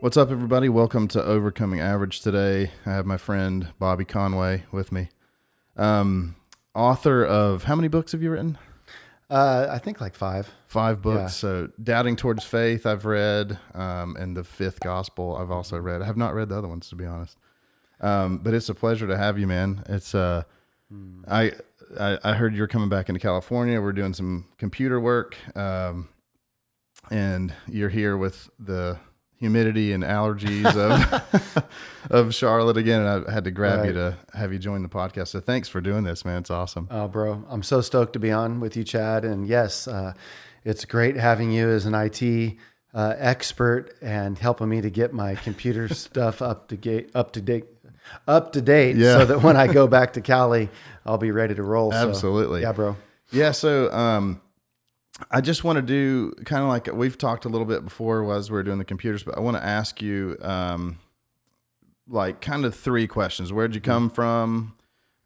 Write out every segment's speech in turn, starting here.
What's up, everybody? Welcome to Overcoming Average today. I have my friend Bobby Conway with me. Author of, how many books have you written? I think like 5. 5 books. Yeah. So Doubting Towards Faith I've read, and The Fifth Gospel I've also read. I have not read the other ones, to be honest. But it's a pleasure to have you, man. It's I heard you're coming back into California. We're doing some computer work, and you're here with the humidity and allergies of of Charlotte again, and I had to grab you to have you join the podcast. So thanks for doing this, man. It's awesome. Oh, bro, I'm so stoked to be on with you, Chad. And yes, it's great having you as an IT expert and helping me to get my computer stuff up to date, Yeah. so that when I go back to Cali, I'll be ready to roll. Absolutely. So, yeah, bro. Yeah. So I just want to do kind of like we've talked a little bit before as we were doing the computers, but I want to ask you like kind of 3 questions. Where'd you come from?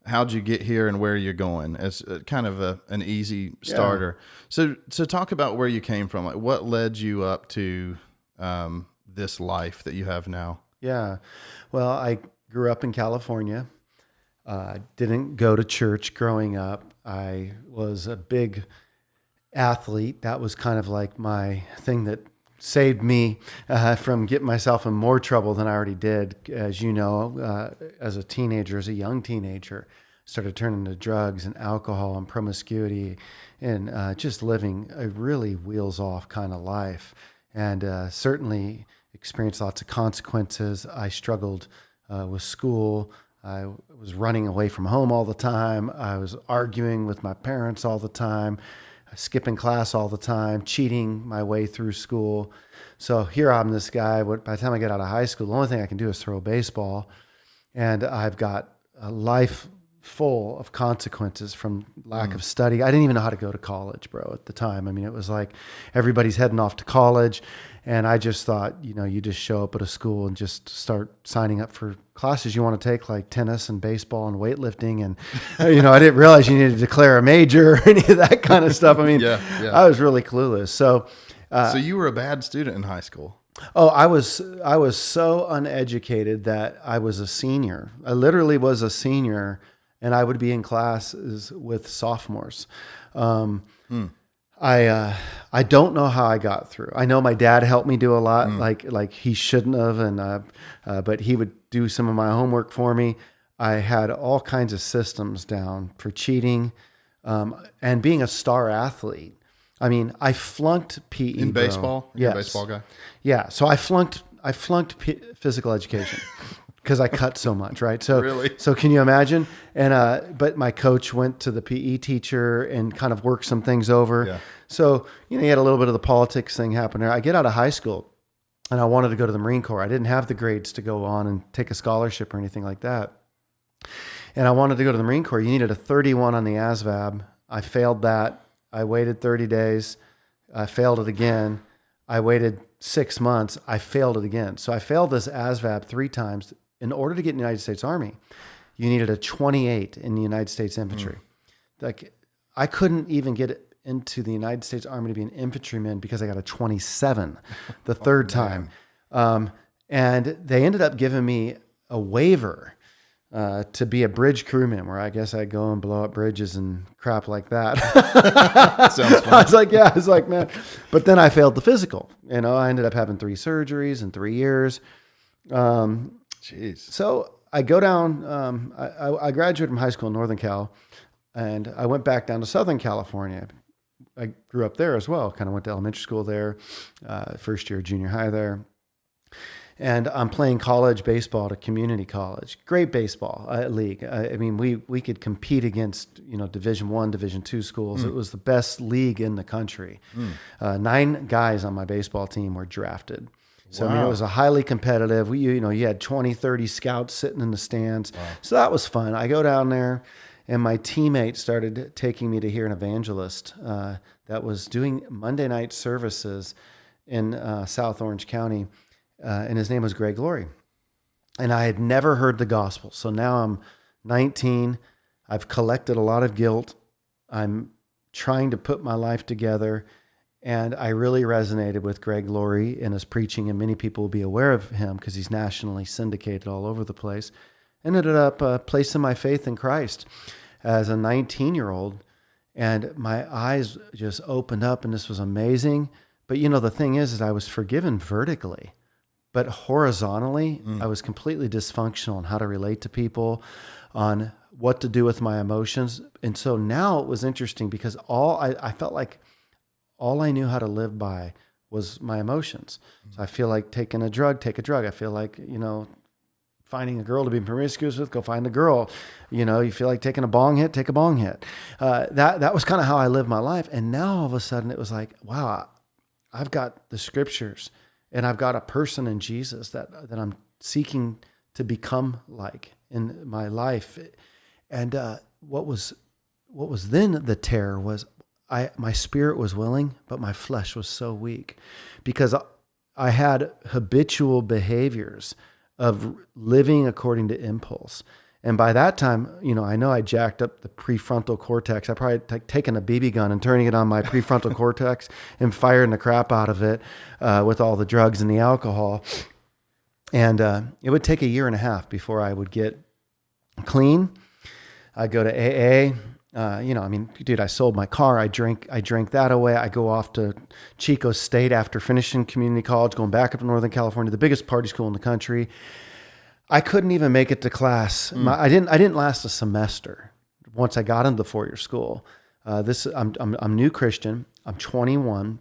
How'd you get here, and where are you going? It's kind of an easy starter. Yeah. So talk about where you came from. Like what led you up to this life that you have now? Yeah. Well, I grew up in California. Didn't go to church growing up. I was a big athlete. That was kind of like my thing that saved me from getting myself in more trouble than I already did. As you know, as a young teenager, started turning to drugs and alcohol and promiscuity and just living a really wheels off kind of life. And certainly experienced lots of consequences. I struggled with school. I was running away from home all the time. I was arguing with my parents all the time, skipping class all the time, cheating my way through school. So here I'm this guy. By the time I get out of high school, the only thing I can do is throw a baseball. And I've got a life full of consequences from lack of study. I didn't even know how to go to college, bro, at the time. I mean, it was like everybody's heading off to college. And I just thought, you just show up at a school and just start signing up for classes you want to take, like tennis and baseball and weightlifting. And, I didn't realize you needed to declare a major or any of that kind of stuff. I mean, I was really clueless. So you were a bad student in high school. Oh, I was so uneducated that I was a senior. I literally was a senior, and I would be in classes with sophomores. I don't know how I got through. I know my dad helped me do a lot, like he shouldn't have, and but he would do some of my homework for me. I had all kinds of systems down for cheating, and being a star athlete. I mean, I flunked PE in baseball. Yes. You're a baseball guy. Yeah, so I flunked physical education because I cut so much, right? So Really? So can you imagine? And but my coach went to the PE teacher and kind of worked some things over. Yeah. So you had a little bit of the politics thing happen there. I get out of high school, and I wanted to go to the Marine Corps. I didn't have the grades to go on and take a scholarship or anything like that. And I wanted to go to the Marine Corps. You needed a 31 on the ASVAB. I failed that. I waited 30 days. I failed it again. I waited 6 months. I failed it again. So I failed this ASVAB 3 times. In order to get in the United States Army, you needed a 28 in the United States Infantry. Like I couldn't even get into the United States Army to be an infantryman because I got a 27 the third time. And they ended up giving me a waiver to be a bridge crewman, where I guess I'd go and blow up bridges and crap like that. Sounds fun. I was like, man. But then I failed the physical. I ended up having 3 surgeries in 3 years. Jeez. So I go down, I graduated from high school in Northern Cal, and I went back down to Southern California. I grew up there as well, kind of went to elementary school there, first year junior high there. And I'm playing college baseball at a community college. Great baseball league. I mean, we could compete against Division I, Division II schools. It was the best league in the country. 9 guys on my baseball team were drafted. So Wow. I mean, it was a highly competitive. You had 20, 30 scouts sitting in the stands. Wow. So that was fun. I go down there, and my teammate started taking me to hear an evangelist that was doing Monday night services in South Orange County. And his name was Greg Laurie. And I had never heard the gospel. So now I'm 19. I've collected a lot of guilt. I'm trying to put my life together. And I really resonated with Greg Laurie in his preaching, and many people will be aware of him because he's nationally syndicated all over the place. Ended up placing my faith in Christ as a 19-year-old, and my eyes just opened up, and this was amazing. But the thing is I was forgiven vertically, but horizontally, I was completely dysfunctional on how to relate to people, on what to do with my emotions. And so now it was interesting because I felt like all I knew how to live by was my emotions. So I feel like taking a drug, take a drug. I feel like, finding a girl to be promiscuous with, go find a girl. You feel like taking a bong hit, take a bong hit. That was kind of how I lived my life. And now all of a sudden it was like, wow, I've got the scriptures and I've got a person in Jesus that I'm seeking to become like in my life. And what was then the terror was my spirit was willing, but my flesh was so weak because I had habitual behaviors of living according to impulse. And by that time, I know I jacked up the prefrontal cortex. I probably taken a BB gun and turning it on my prefrontal cortex and firing the crap out of it with all the drugs and the alcohol. And it would take 1.5 years before I would get clean. I'd go to AA. Dude, I sold my car. I drank that away. I go off to Chico State after finishing community college, going back up to Northern California, the biggest party school in the country. I couldn't even make it to class. I didn't last a semester once I got into the 4-year school. I'm new Christian. I'm 21.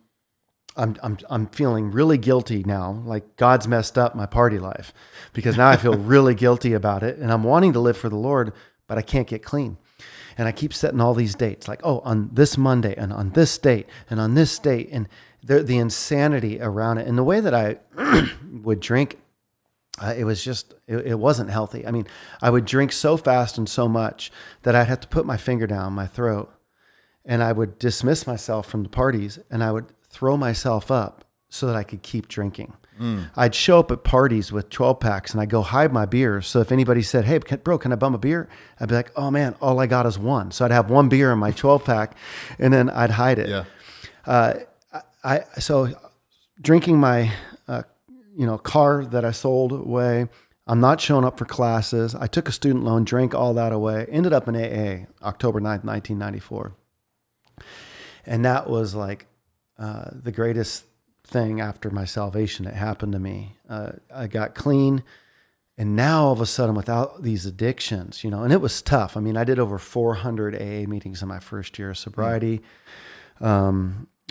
I'm feeling really guilty now. Like God's messed up my party life because now I feel really guilty about it, and I'm wanting to live for the Lord, but I can't get clean. And I keep setting all these dates, like, on this Monday and on this date and on this date, and the insanity around it. And the way that I would drink, it was just, it wasn't healthy. I mean, I would drink so fast and so much that I'd have to put my finger down my throat, and I would dismiss myself from the parties, and I would throw myself up so that I could keep drinking. I'd show up at parties with 12 packs and I'd go hide my beer. So if anybody said, "Hey, bro, can I bum a beer?" I'd be like, "Oh man, all I got is one." So I'd have one beer in my 12 pack and then I'd hide it. Yeah. So drinking my, car that I sold away. I'm not showing up for classes. I took a student loan, drank all that away, ended up in AA, October 9th, 1994. And that was like the greatest thing after my salvation that happened to me. I got clean, and now all of a sudden without these addictions, and it was tough. I mean, I did over 400 AA meetings in my first year of sobriety. I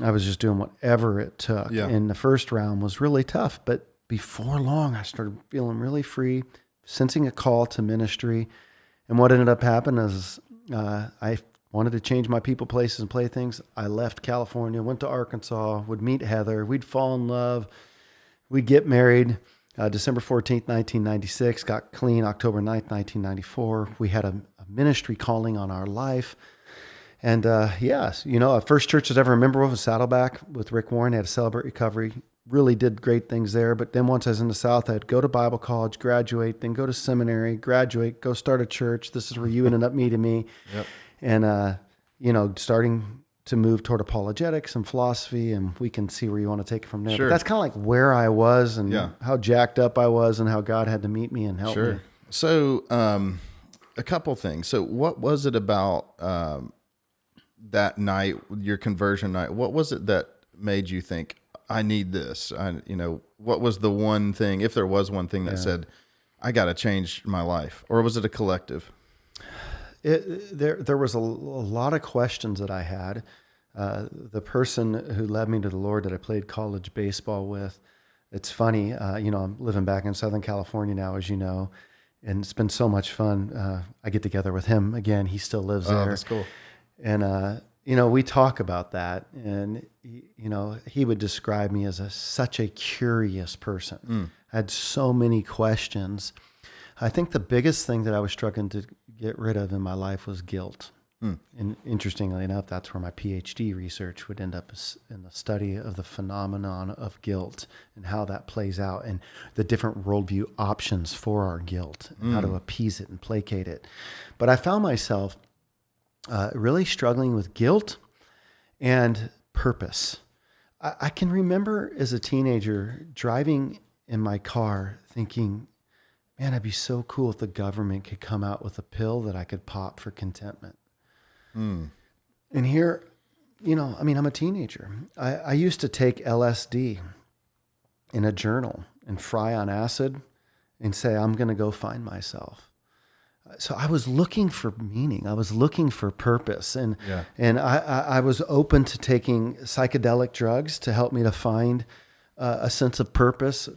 was just doing whatever it took. Yeah. And the first round was really tough, but before long I started feeling really free, sensing a call to ministry. And what ended up happening is I wanted to change my people, places, and playthings. I left California, went to Arkansas, would meet Heather. We'd fall in love. We'd get married. December 14th, 1996, got clean October 9th, 1994. We had a ministry calling on our life. And yes, first church I ever remember was Saddleback with Rick Warren. They had a Celebrate Recovery. Really did great things there. But then once I was in the South, I'd go to Bible college, graduate, then go to seminary, graduate, go start a church. This is where you ended up meeting me. Yep. And, starting to move toward apologetics and philosophy, and we can see where you want to take it from there. Sure. But that's kind of like where I was and how jacked up I was and how God had to meet me and help me. So a couple things. So what was it about that night, your conversion night? What was it that made you think, I need this? What was the one thing, if there was one thing that said, I got to change my life? Or was it a collective? There was a lot of questions that I had. The person who led me to the Lord that I played college baseball with, it's funny, I'm living back in Southern California now, as you know, and it's been so much fun. I get together with him again. He still lives there. Oh, that's cool. And, we talk about that, and, he would describe me as such a curious person. I had so many questions. I think the biggest thing that I was struggling to get rid of in my life was guilt. And interestingly enough, that's where my PhD research would end up, in the study of the phenomenon of guilt and how that plays out and the different worldview options for our guilt and how to appease it and placate it. But I found myself really struggling with guilt and purpose. I can remember as a teenager driving in my car thinking, man, it'd be so cool if the government could come out with a pill that I could pop for contentment. And here, I'm a teenager. I used to take LSD in a journal and fry on acid and say, I'm going to go find myself. So I was looking for meaning. I was looking for purpose. And I was open to taking psychedelic drugs to help me to find a sense of purpose.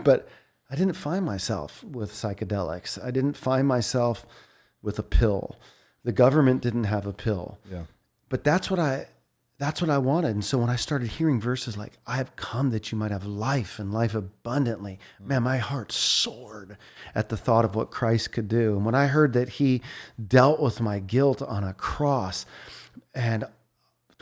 But I didn't find myself with psychedelics. I didn't find myself with a pill. The government didn't have a pill. Yeah. But that's what I wanted. And so when I started hearing verses like, I have come that you might have life and life abundantly, man, my heart soared at the thought of what Christ could do. And when I heard that he dealt with my guilt on a cross and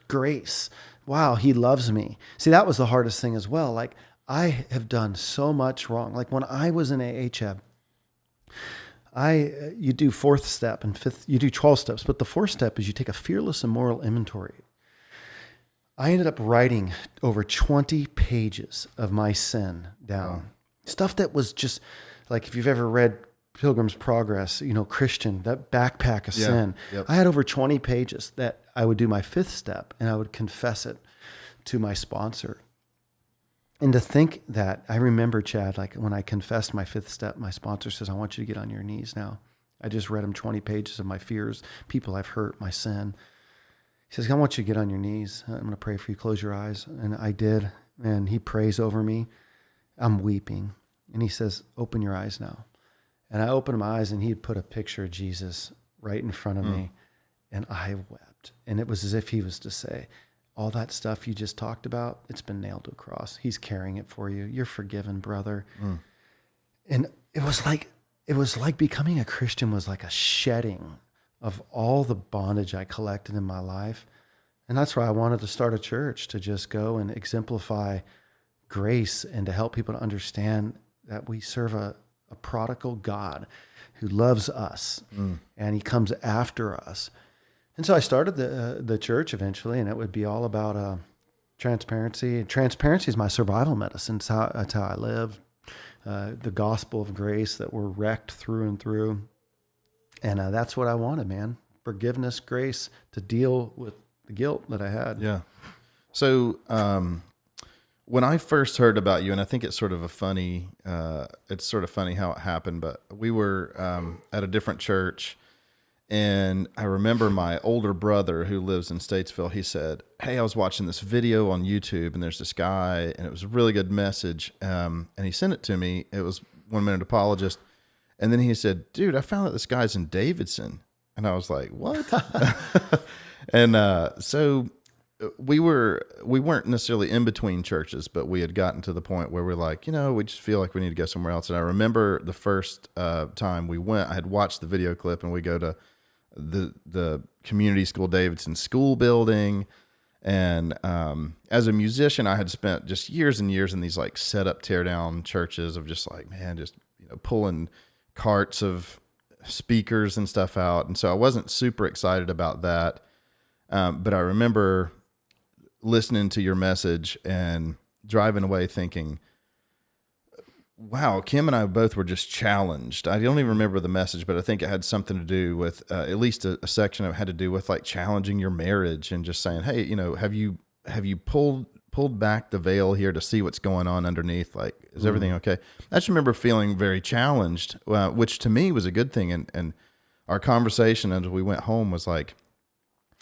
grace, wow, he loves me. See, that was the hardest thing as well. Like, I have done so much wrong. Like when I was in AHAB, you do fourth step and fifth, you do 12 steps, but the fourth step is you take a fearless and moral inventory. I ended up writing over 20 pages of my sin down. Wow. Stuff that was just like, if you've ever read Pilgrim's Progress, Christian, that backpack of sin. Yep. I had over 20 pages that I would do my fifth step and I would confess it to my sponsor. And to think that, I remember, Chad, like when I confessed my fifth step, my sponsor says, I want you to get on your knees now. I just read him 20 pages of my fears, people I've hurt, my sin. He says, I want you to get on your knees. I'm going to pray for you. Close your eyes. And I did. And he prays over me. I'm weeping. And he says, open your eyes now. And I opened my eyes and he had put a picture of Jesus right in front of me. And I wept. And it was as if he was to say, all that stuff you just talked about, it's been nailed to a cross. He's carrying it for you. You're forgiven, brother. And it was like becoming a Christian was like a shedding of all the bondage I collected in my life. And that's why I wanted to start a church, to just go and exemplify grace and to help people to understand that we serve a prodigal God who loves us and he comes after us. And so I started the church eventually, and it would be all about transparency. And transparency is my survival medicine. That's how I live. The gospel of grace, that we're wrecked through and through. And that's what I wanted, man. Forgiveness, grace, to deal with the guilt that I had. Yeah. So when I first heard about you, and I think it's sort of funny how it happened, but we were at a different church, and I remember my older brother who lives in Statesville, he said, hey, I was watching this video on YouTube, and there's this guy, and it was a really good message, and he sent it to me. It was 1 Minute Apologist. And then he said, dude, I found out this guy's in Davidson. And I was like, what? And so we weren't necessarily in between churches, but we had gotten to the point where we're like, we just feel like we need to go somewhere else. And I remember the first time we went, I had watched the video clip, and we go to the community school Davidson school building. And as a musician, I had spent just years and years in these like set up, tear down churches of just like, man, just pulling carts of speakers and stuff out. And so I wasn't super excited about that. But I remember listening to your message and driving away thinking, wow, Kim and I both were just challenged. I don't even remember the message, but I think it had something to do with at least a section of it had to do with like challenging your marriage and just saying, hey, have you pulled back the veil here to see what's going on underneath? Like, is everything okay? I just remember feeling very challenged, which to me was a good thing. And our conversation as we went home was like,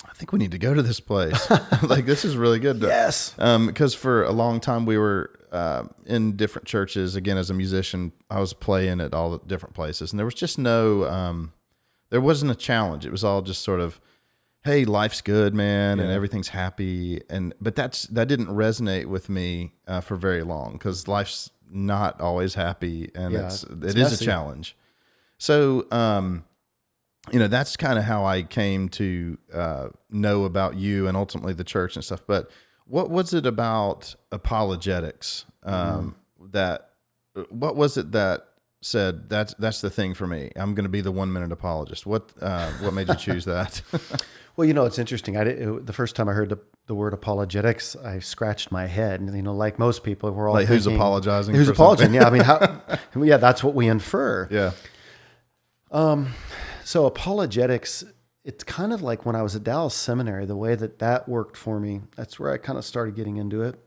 I think we need to go to this place. Like, this is really good. Yes. Because for a long time we were in different churches. Again, as a musician, I was playing at all the different places, and there was just there wasn't a challenge. It was all just sort of, hey, life's good, man, and everything's happy. But that didn't resonate with me for very long, because life's not always happy, and it is a challenge. So, that's kind of how I came to know about you and ultimately the church and stuff. But what was it about apologetics what was it that said that's the thing for me? I'm going to be the 1 minute apologist. What made you choose that? Well, it's interesting. The first time I heard the word apologetics, I scratched my head. And, like most people, we're all like who's apologizing? Who's apologizing? Yeah, I mean, that's what we infer. Yeah. So apologetics, it's kind of like when I was at Dallas Seminary, the way that worked for me. That's where I kind of started getting into it.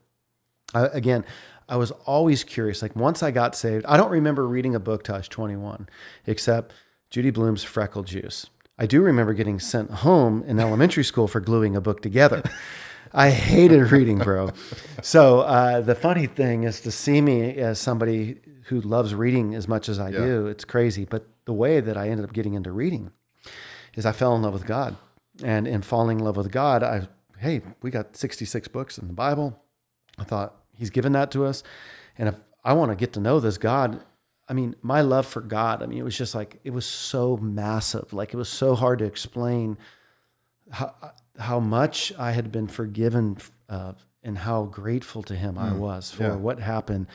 I was always curious. Like once I got saved, I don't remember reading a book till I was 21, except Judy Blume's Freckle Juice. I do remember getting sent home in elementary school for gluing a book together. I hated reading, bro. So the funny thing is to see me as somebody who loves reading as much as I do. It's crazy. But the way that I ended up getting into reading is I fell in love with God. And in falling in love with God, we got 66 books in the Bible. I thought, He's given that to us. And if I want to get to know this God, I mean, my love for God, I mean, it was just like, it was so massive. Like it was so hard to explain how much I had been forgiven and how grateful to Him I was for what happened.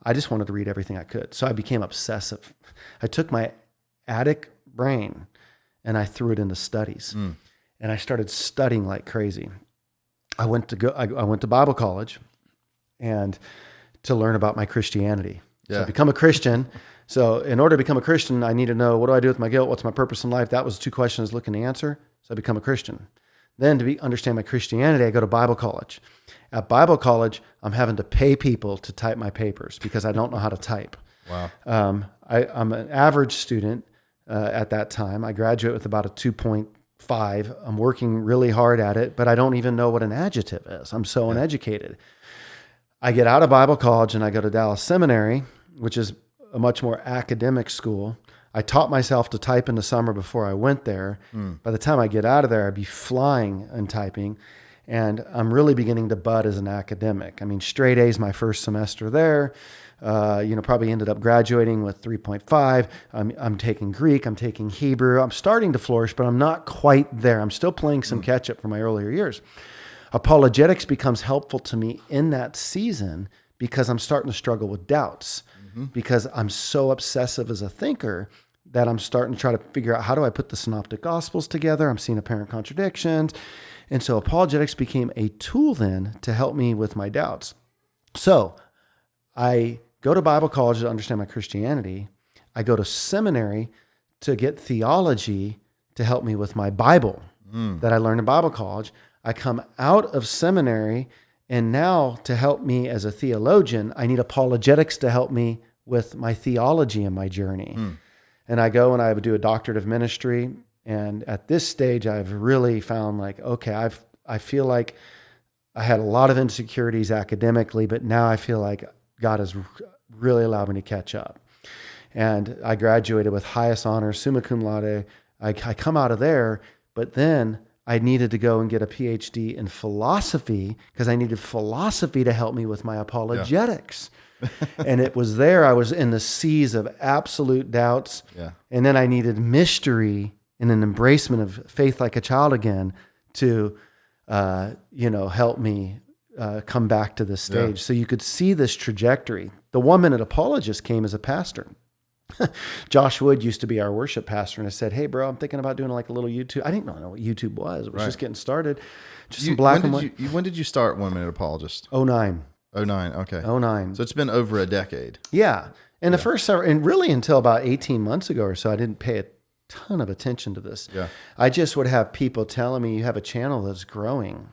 I just wanted to read everything I could. So I became obsessive. I took my attic brain and I threw it into studies. And I started studying like crazy. I went to Bible college and to learn about my Christianity. So I become a Christian. So in order to become a Christian, I need to know, what do I do with my guilt? What's my purpose in life? That was 2 questions I was looking to answer. So I become a Christian. Then to understand my Christianity, I go to Bible college. At Bible college, I'm having to pay people to type my papers because I don't know how to type. Wow. I'm an average student at that time. I graduate with about a 2.5. I'm working really hard at it, but I don't even know what an adjective is. I'm so uneducated. I get out of Bible college and I go to Dallas Seminary, which is a much more academic school. I taught myself to type in the summer before I went there. By the time I get out of there, I'd be flying and typing. And I'm really beginning to bud as an academic. I mean, straight A's my first semester there. Probably ended up graduating with 3.5. I'm taking Greek. I'm taking Hebrew. I'm starting to flourish, but I'm not quite there. I'm still playing some catch up from my earlier years. Apologetics becomes helpful to me in that season because I'm starting to struggle with doubts because I'm so obsessive as a thinker that I'm starting to try to figure out, how do I put the synoptic gospels together? I'm seeing apparent contradictions. And so apologetics became a tool then to help me with my doubts. So I go to Bible college to understand my Christianity. I go to seminary to get theology to help me with my Bible that I learned in Bible college. I come out of seminary, and now to help me as a theologian, I need apologetics to help me with my theology and my journey. And I go and I would do a doctorate of ministry. And at this stage, I've really found like, okay, I feel like I had a lot of insecurities academically, but now I feel like God has really allowed me to catch up. And I graduated with highest honors, summa cum laude. I come out of there, but then I needed to go and get a PhD in philosophy because I needed philosophy to help me with my apologetics. And it was there, I was in the seas of absolute doubts. And then I needed mystery and an embracement of faith like a child again to, help me come back to this stage. So you could see this trajectory. The 1 minute apologist came as a pastor. Josh Wood used to be our worship pastor, and I said, "Hey, bro, I'm thinking about doing like a little YouTube." I didn't know what YouTube was. It was just getting started. Just some black and white. When did you start 1 minute apologist? 09. 09. Okay. 09. So it's been over a decade. Yeah. And the first several, and really until about 18 months ago or so, I didn't pay a ton of attention to this. Yeah. I just would have people telling me, you have a channel that's growing.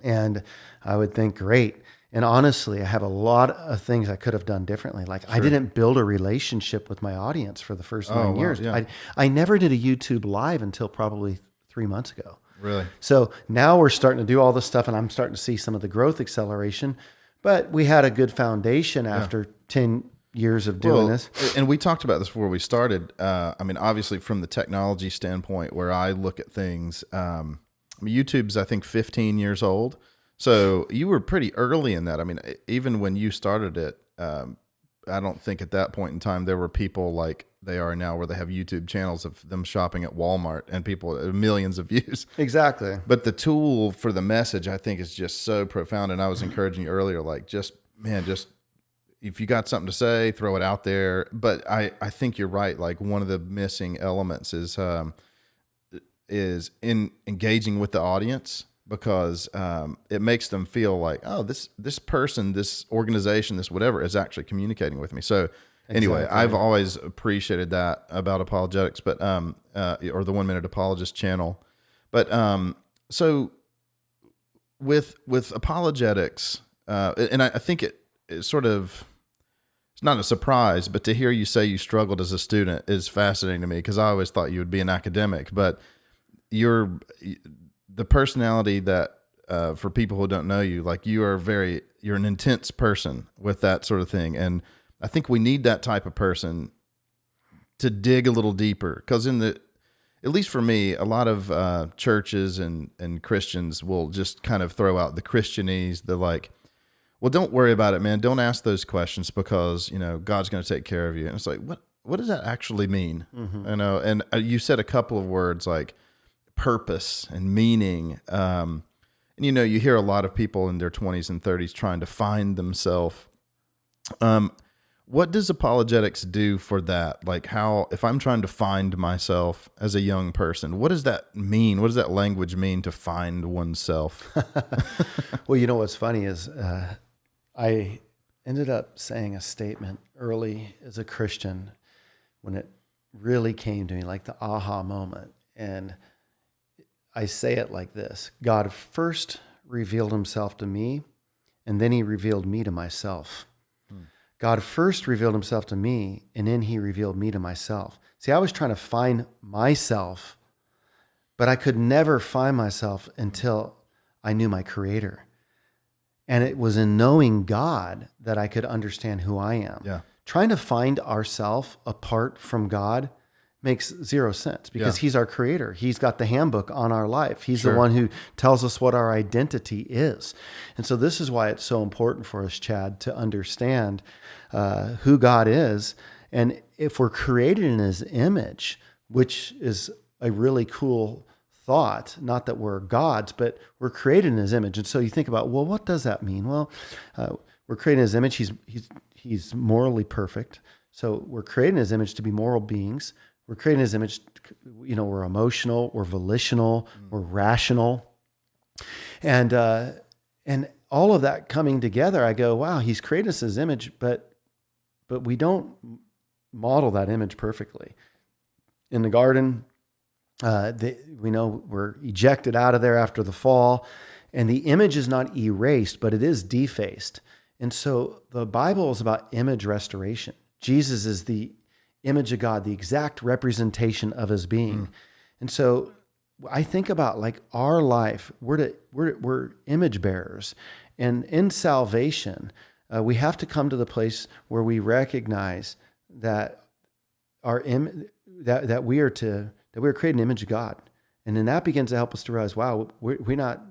And I would think, great. And honestly, I have a lot of things I could have done differently. Like I didn't build a relationship with my audience for the first 9 years. Yeah. I never did a YouTube live until probably 3 months ago. Really? So now we're starting to do all this stuff, and I'm starting to see some of the growth acceleration. But we had a good foundation after 10 years of doing this. And we talked about this before we started. I mean, obviously from the technology standpoint where I look at things, YouTube's, I think, 15 years old. So you were pretty early in that. I mean, even when you started it, I don't think at that point in time there were people like they are now where they have YouTube channels of them shopping at Walmart and people, millions of views. Exactly. But the tool for the message, I think, is just so profound. And I was encouraging you earlier, like, just if you got something to say, throw it out there. But I think you're right. Like one of the missing elements is in engaging with the audience, because it makes them feel like, oh, this person, this organization, this whatever is actually communicating with me. So anyway, Exactly. I've always appreciated that about apologetics, but or the 1 Minute Apologist channel. But so with apologetics, and I think it sort of, it's not a surprise, but to hear you say you struggled as a student is fascinating to me, because I always thought you would be an academic. But you're the personality that, for people who don't know you, like you're an intense person with that sort of thing. And I think we need that type of person to dig a little deeper, because at least for me, a lot of churches and Christians will just kind of throw out the Christianese. They're like, well, don't worry about it, man. Don't ask those questions, because, God's going to take care of you. And it's like, what does that actually mean? Mm-hmm. And you said a couple of words like purpose and meaning. And, you hear a lot of people in their 20s and 30s trying to find themselves. What does apologetics do for that? Like if I'm trying to find myself as a young person, what does that mean? What does that language mean, to find oneself? Well, what's funny is I ended up saying a statement early as a Christian when it really came to me, like the aha moment. And I say it like this: God first revealed himself to me, and then he revealed me to myself. God first revealed himself to me, and then he revealed me to myself. See, I was trying to find myself, but I could never find myself until I knew my Creator. And it was in knowing God that I could understand who I am. Yeah. Trying to find ourselves apart from God makes zero sense, because he's our Creator. He's got the handbook on our life. He's the one who tells us what our identity is. And so this is why it's so important for us, Chad, to understand who God is. And if we're created in his image, which is a really cool thought, not that we're gods, but we're created in his image. And so you think about, well, what does that mean? Well, we're created in his image. He's morally perfect. So we're created in his image to be moral beings. We're created in his image. We're emotional, we're volitional, we're rational. And all of that coming together, I go, wow, he's created us in his image, but we don't model that image perfectly. In the garden, we know we're ejected out of there after the fall, and the image is not erased, but it is defaced. And so the Bible is about image restoration. Jesus is the image of God, the exact representation of his being. And so I think about like our life, we're image bearers. And in salvation, we have to come to the place where we recognize that that we are created in the image of God. And then that begins to help us to realize, wow, we're not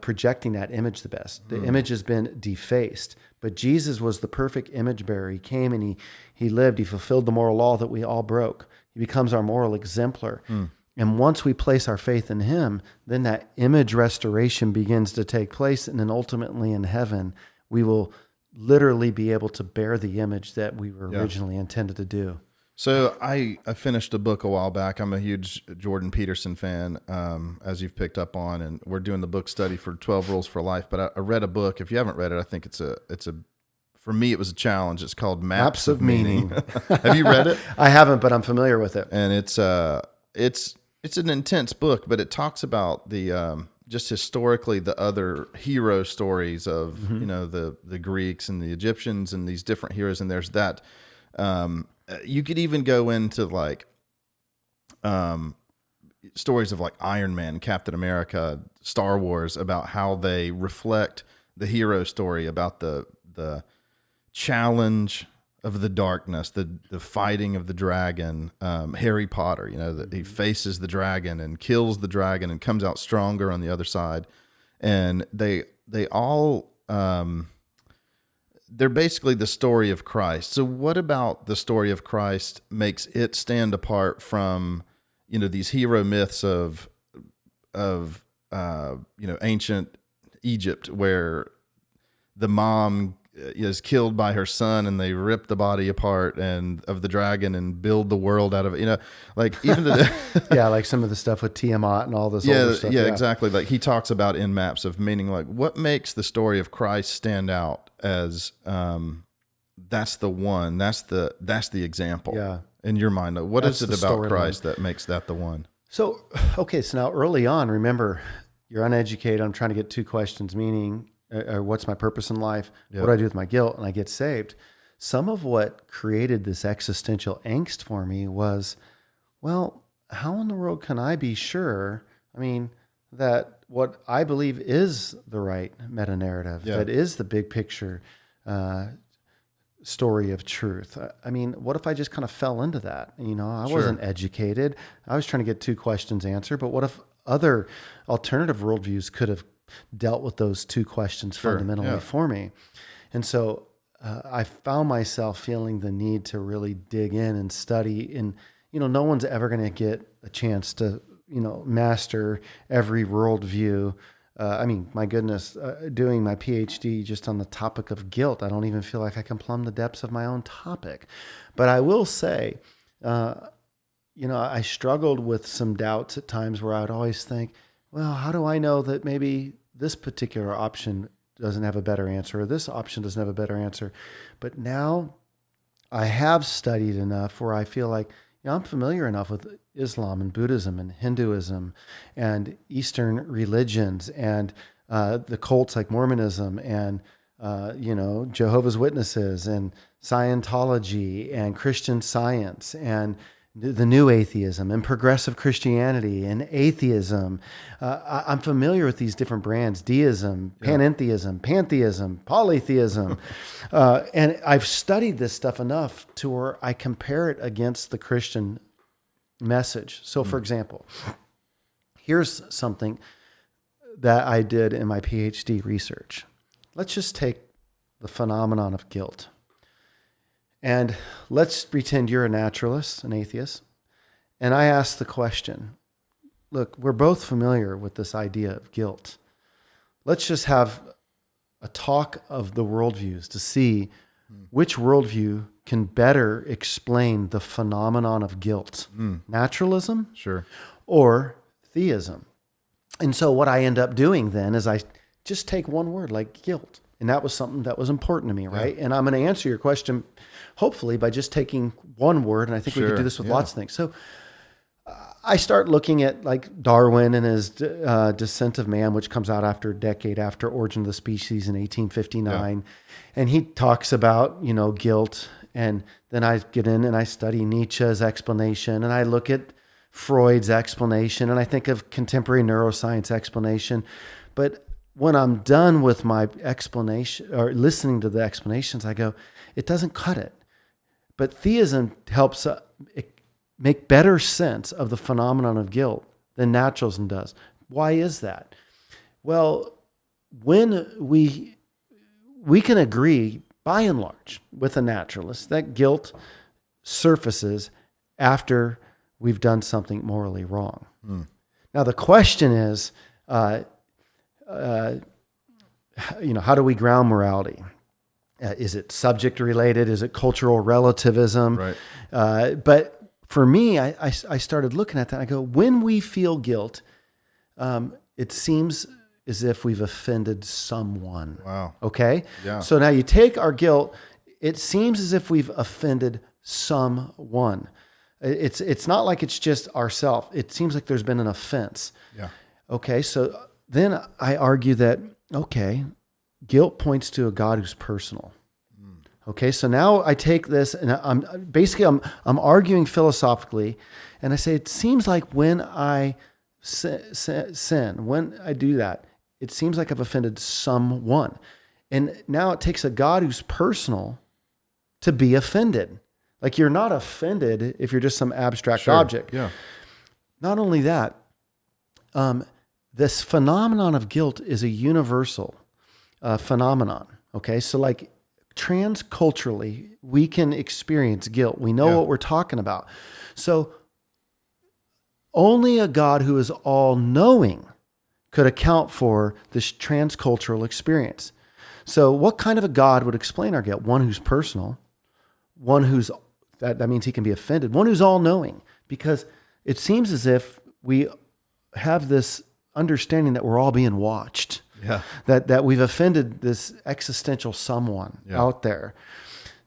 projecting that image the best. The image has been defaced, but Jesus was the perfect image bearer. He came and he lived, he fulfilled the moral law that we all broke. He becomes our moral exemplar. And once we place our faith in him, then that image restoration begins to take place. And then ultimately in heaven, we will literally be able to bear the image that we were originally intended to do. So I finished a book a while back. I'm a huge Jordan Peterson fan, as you've picked up on, and we're doing the book study for 12 Rules for Life. But I read a book. If you haven't read it, I think for me, it was a challenge. It's called Maps of Meaning. Have you read it? I haven't, but I'm familiar with it. And it's an intense book, but it talks about the just historically the other hero stories of the Greeks and the Egyptians and these different heroes. And there's that. You could even go into like stories of like Iron Man, Captain America, Star Wars, about how they reflect the hero story, about the challenge of the darkness, the fighting of the dragon. Harry Potter, that he faces the dragon and kills the dragon and comes out stronger on the other side. And they all they're basically the story of Christ. So what about the story of Christ makes it stand apart from, these hero myths of ancient Egypt, where the mom is killed by her son, and they rip the body apart and of the dragon and build the world out of it. You know, like even the yeah, like some of the stuff with Tiamat and all this older stuff. Yeah, exactly. Like he talks about in maps of meaning, like what makes the story of Christ stand out as that's the one, that's the example. Yeah. In your mind, what That's is it the about storyline. Christ that makes that the one? So, okay, so now early on, remember, you're uneducated. I'm trying to get two questions, meaning, what's my purpose in life? Yep. What do I do with my guilt? And I get saved. Some of what created this existential angst for me was, well, how in the world can I be sure, I mean, that what I believe is the right meta-narrative, that is the big picture story of truth. I mean, what if I just kind of fell into that? You know, I wasn't educated. I was trying to get two questions answered, but what if other alternative worldviews could have dealt with those two questions fundamentally for me? And so I found myself feeling the need to really dig in and study. And, you know, no one's ever going to get a chance to, you know, master every worldview. I mean, my goodness, doing my PhD just on the topic of guilt, I don't even feel like I can plumb the depths of my own topic. But I will say, you know, I struggled with some doubts at times where I would always think, well, how do I know that maybe this particular option doesn't have a better answer or this option doesn't have a better answer? But now I have studied enough where I feel like, you know, I'm familiar enough with Islam and Buddhism and Hinduism and Eastern religions and the cults like Mormonism and, you know, Jehovah's Witnesses and Scientology and Christian Science and the new atheism and progressive Christianity and atheism. I'm familiar with these different brands: deism, panentheism, pantheism, polytheism. And I've studied this stuff enough to where I compare it against the Christian message. So for example, here's something that I did in my PhD research. Let's just take the phenomenon of guilt. And let's pretend you're a naturalist, an atheist. And I ask the question, look, we're both familiar with this idea of guilt. Let's just have a talk of the worldviews to see which worldview can better explain the phenomenon of guilt. Naturalism? Sure. Or theism. And so what I end up doing then is I just take one word like guilt. And that was something that was important to me, right? And I'm going to answer your question, hopefully, by just taking one word. And I think we could do this with lots of things. So I start looking at like Darwin and his Descent of Man, which comes out after a decade after Origin of the Species in 1859. And he talks about, you know, guilt. And then I get in and I study Nietzsche's explanation. And I look at Freud's explanation. And I think of contemporary neuroscience explanation. But when I'm done with my explanation or listening to the explanations, I go, it doesn't cut it. But theism helps make better sense of the phenomenon of guilt than naturalism does. Why is that? Well, when we can agree by and large with a naturalist that guilt surfaces after we've done something morally wrong. Now the question is, you know, how do we ground morality? Is it subject related? Is it cultural relativism? Right. But for me, I started looking at that. And I go, when we feel guilt, it seems as if we've offended someone. Wow. Okay. Yeah. So now you take our guilt. It seems as if we've offended someone. It's not like it's just ourselves. It seems like there's been an offense. Yeah. Okay. So then I argue that, okay, guilt points to a God who's personal. Okay, so now I take this and I'm arguing philosophically, and I say it seems like when I sin, when I do that, it seems like I've offended someone. And now it takes a God who's personal to be offended. Like you're not offended if you're just some abstract object. Yeah. Not only that, this phenomenon of guilt is a universal phenomenon. Okay, so like transculturally, we can experience guilt. We know what we're talking about. So only a God who is all-knowing could account for this transcultural experience. So what kind of a God would explain our guilt? One who's personal, one who's, that means he can be offended, one who's all knowing, because it seems as if we have this understanding that we're all being watched. Yeah. That we've offended this existential someone out there.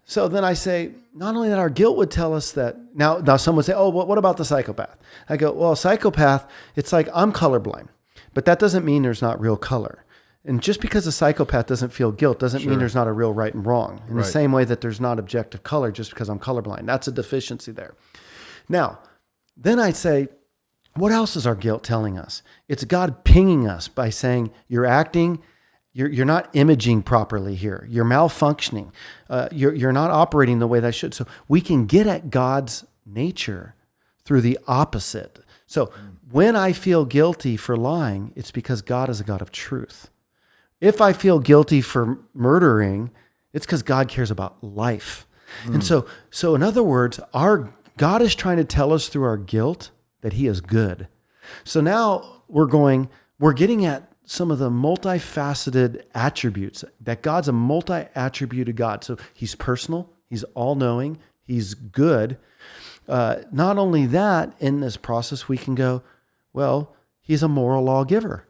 So then I say, not only that our guilt would tell us that, now some would say, oh, what about the psychopath? I go, well, psychopath, it's like I'm colorblind, but that doesn't mean there's not real color. And just because a psychopath doesn't feel guilt doesn't mean there's not a real right and wrong. In the same way that there's not objective color just because I'm colorblind. That's a deficiency there. Now, then I say, what else is our guilt telling us? It's God pinging us by saying, you're acting, you're not imaging properly here. You're malfunctioning. You're not operating the way that I should. So we can get at God's nature through the opposite. So when I feel guilty for lying, it's because God is a God of truth. If I feel guilty for murdering, it's because God cares about life. And so in other words, our God is trying to tell us through our guilt that he is good. So now we're getting at some of the multifaceted attributes, that God's a multi-attributed God. So he's personal, he's all-knowing, he's good. Not only that, in this process, we can go, well, he's a moral lawgiver.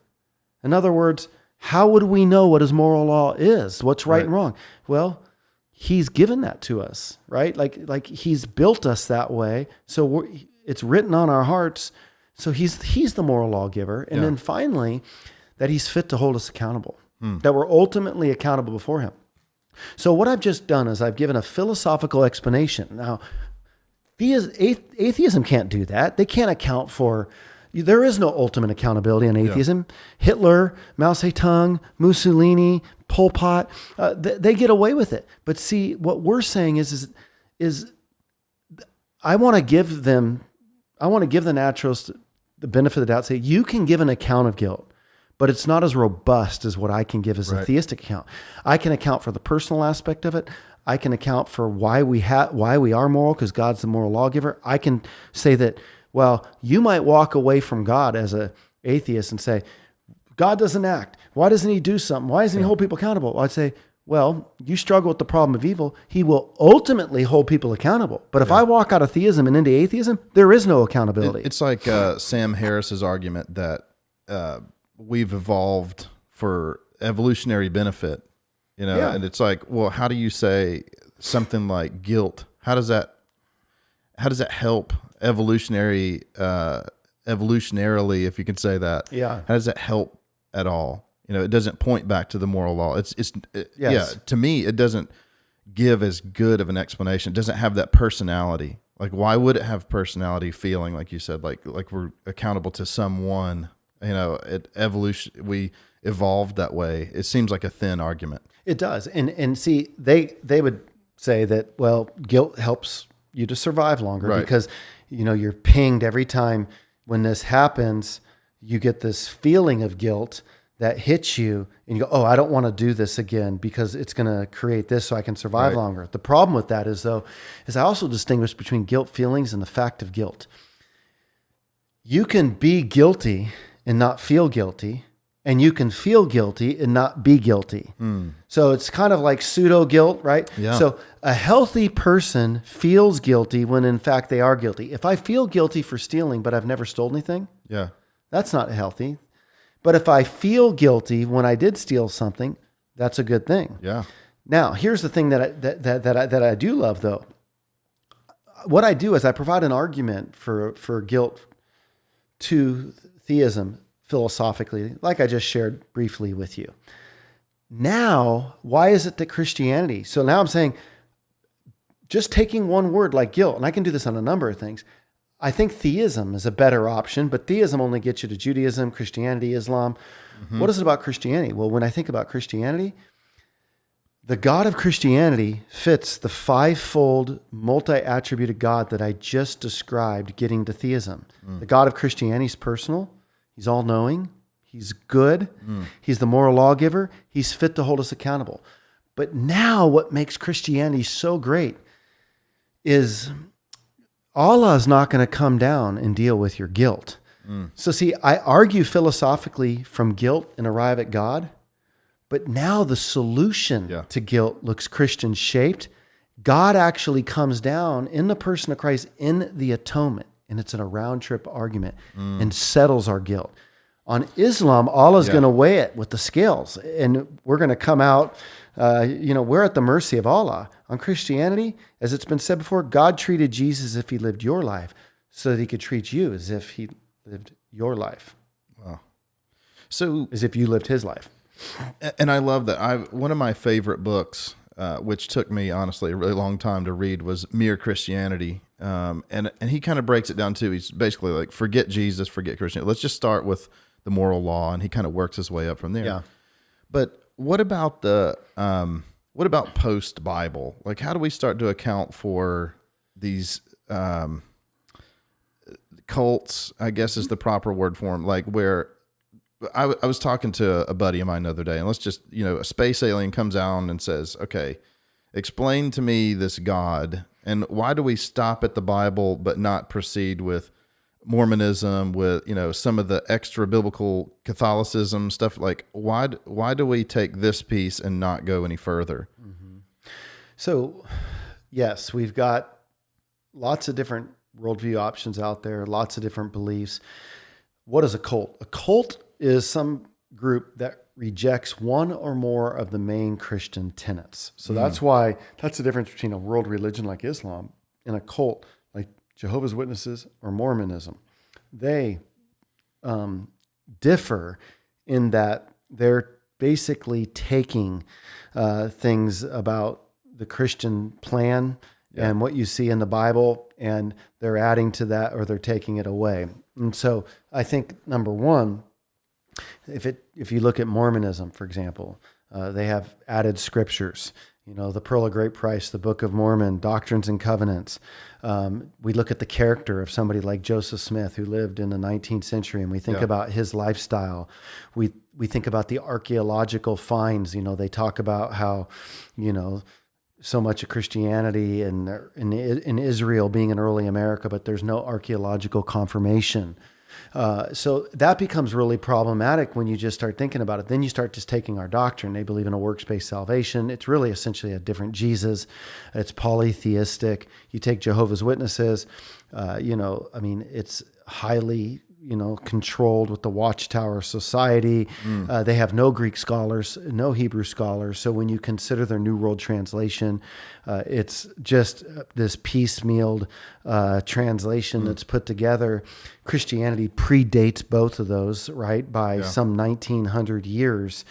In other words, how would we know what his moral law is? What's right and wrong? Well, he's given that to us, right? Like he's built us that way. So it's written on our hearts. So he's the moral lawgiver. And then finally, that he's fit to hold us accountable, that we're ultimately accountable before him. So what I've just done is I've given a philosophical explanation. Now, atheism can't do that. They can't account for, there is no ultimate accountability in atheism. Yeah. Hitler, Mao Zedong, Mussolini, Pol Pot, they get away with it. But see, what we're saying is I want to give the naturalists the benefit of the doubt, say you can give an account of guilt, but it's not as robust as what I can give as a theistic account. I can account for the personal aspect of it. I can account for why we are moral, because God's the moral lawgiver. I can say that, well, you might walk away from God as an atheist and say, God doesn't act. Why doesn't he do something? Why doesn't he hold people accountable? Well, I'd say, well, you struggle with the problem of evil. He will ultimately hold people accountable. But if I walk out of theism and into atheism, there is no accountability. It's like Sam Harris's argument that we've evolved for evolutionary benefit, and it's like, well, how do you say something like guilt? How does that help evolutionarily, if you can say that? Yeah. How does that help at all? It doesn't point back to the moral law. To me, it doesn't give as good of an explanation. It doesn't have that personality. Like, why would it have personality, feeling like you said, like we're accountable to someone? Evolution, we evolved that way. It seems like a thin argument. It does. And see, they would say that, well, guilt helps you to survive longer because, you're pinged every time when this happens, you get this feeling of guilt that hits you and you go, oh, I don't want to do this again because it's going to create this so I can survive longer. The problem with that is I also distinguish between guilt feelings and the fact of guilt. You can be guilty and not feel guilty, and you can feel guilty and not be guilty. So it's kind of like pseudo guilt, right? Yeah. So a healthy person feels guilty when in fact they are guilty. If I feel guilty for stealing, but I've never stolen anything, that's not healthy. But if I feel guilty when I did steal something, that's a good thing. Yeah. Now, here's the thing that I do love, though. What I do is I provide an argument for guilt to theism philosophically, like I just shared briefly with you. Now, why is it that Christianity? So now I'm saying, just taking one word like guilt, and I can do this on a number of things. I think theism is a better option, but theism only gets you to Judaism, Christianity, Islam. Mm-hmm. What is it about Christianity? Well, when I think about Christianity, the God of Christianity fits the fivefold multi-attributed God that I just described getting to theism. The God of Christianity is personal. He's all-knowing. He's good. He's the moral lawgiver. He's fit to hold us accountable. But now what makes Christianity so great is Allah is not going to come down and deal with your guilt. So see, I argue philosophically from guilt and arrive at God, But now the solution Yeah. to guilt looks Christian shaped. God actually comes down in the person of Christ in the atonement, and it's in a round trip argument, and settles our guilt. On Islam, Allah's going to weigh it with the scales, and we're going to come out, we're at the mercy of Allah. On Christianity, as it's been said before, God treated Jesus as if he lived your life so that he could treat you as if he lived your life. Wow. So, as if you lived his life. And I love that. One of my favorite books, which took me honestly a really long time to read, was Mere Christianity. And he kind of breaks it down too. He's basically like, forget Jesus, forget Christianity. Let's just start with the moral law, and he kind of works his way up from there. Yeah. But what about post Bible? Like, how do we start to account for these cults? I guess is the proper word for them. Like where. I was talking to a buddy of mine the other day, and let's just, a space alien comes out and says, okay, explain to me this God, and why do we stop at the Bible but not proceed with Mormonism, with, some of the extra biblical Catholicism stuff? Like, why do we take this piece and not go any further? Mm-hmm. So, yes, we've got lots of different worldview options out there, lots of different beliefs. What is a cult? A cult is some group that rejects one or more of the main Christian tenets. So that's why, that's the difference between a world religion like Islam and a cult like Jehovah's Witnesses or Mormonism. They differ in that they're basically taking things about the Christian plan and what you see in the Bible, and they're adding to that, or they're taking it away. And so I think, number one, if you look at Mormonism, for example, they have added scriptures, the Pearl of Great Price, the Book of Mormon, Doctrines and Covenants. We look at the character of somebody like Joseph Smith, who lived in the 19th century, and we think about his lifestyle. We think about the archaeological finds. They talk about how, so much of Christianity and in Israel being in early America, but there's no archaeological confirmation. So that becomes really problematic when you just start thinking about it. Then you start just taking our doctrine. They believe in a works-based salvation. It's really essentially a different Jesus. It's polytheistic. You take Jehovah's Witnesses, it's highly, controlled with the Watchtower Society. They have no Greek scholars, no Hebrew scholars. So when you consider their New World Translation, it's just this piecemealed translation that's put together. Christianity predates both of those, right, by some 1900 years.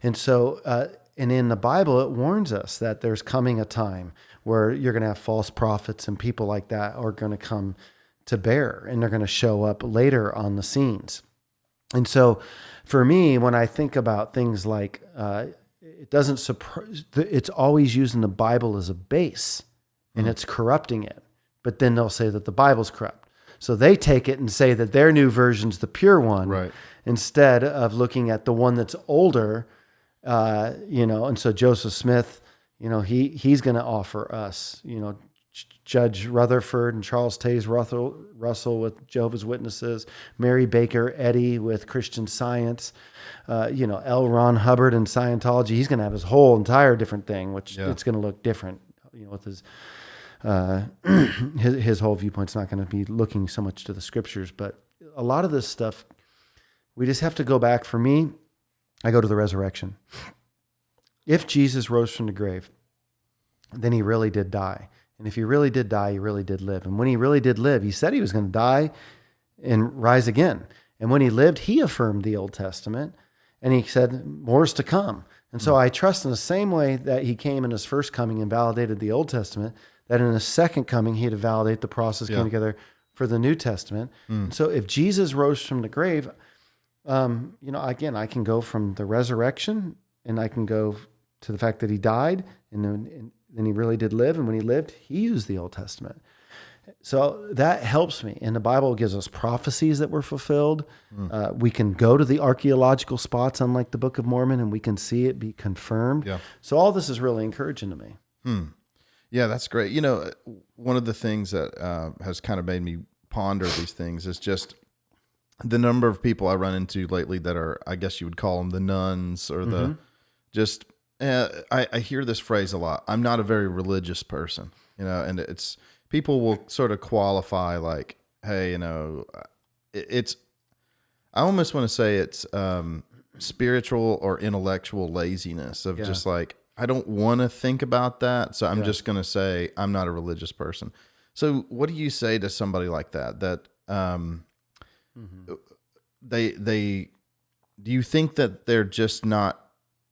And so, and in the Bible, it warns us that there's coming a time where you're going to have false prophets and people like that are going to come to bear, and they're going to show up later on the scenes. And so for me, when I think about things like, it doesn't surprise, it's always using the Bible as a base, and it's corrupting it. But then they'll say that the Bible's corrupt. So they take it and say that their new version's the pure one, right, instead of looking at the one that's older, and so Joseph Smith, he's going to offer us, Judge Rutherford and Charles Taze Russell with Jehovah's Witnesses, Mary Baker Eddy with Christian Science, L. Ron Hubbard and Scientology. He's going to have his whole entire different thing, which it's going to look different, with his whole viewpoint's not going to be looking so much to the scriptures. But a lot of this stuff, we just have to go back. For me, I go to the resurrection. If Jesus rose from the grave, then he really did die. And if he really did die, he really did live. And when he really did live, he said he was going to die and rise again. And when he lived, he affirmed the Old Testament, and he said, more is to come. And so I trust in the same way that he came in his first coming and validated the Old Testament, that in his second coming, he'd validate the process came together for the New Testament. And so if Jesus rose from the grave, again, I can go from the resurrection, and I can go to the fact that he died, and then he really did live. And when he lived, he used the Old Testament. So that helps me. And the Bible gives us prophecies that were fulfilled. We can go to the archaeological spots, unlike the Book of Mormon, and we can see it be confirmed. Yeah. So all this is really encouraging to me. Yeah, that's great. One of the things that has kind of made me ponder these things is just the number of people I run into lately that are, I guess you would call them the nuns or the just I hear this phrase a lot. I'm not a very religious person, and it's people will sort of qualify like, hey, it's I almost want to say it's spiritual or intellectual laziness of just like, I don't want to think about that, so I'm just going to say I'm not a religious person. So what do you say to somebody like that? That they do you think that they're just not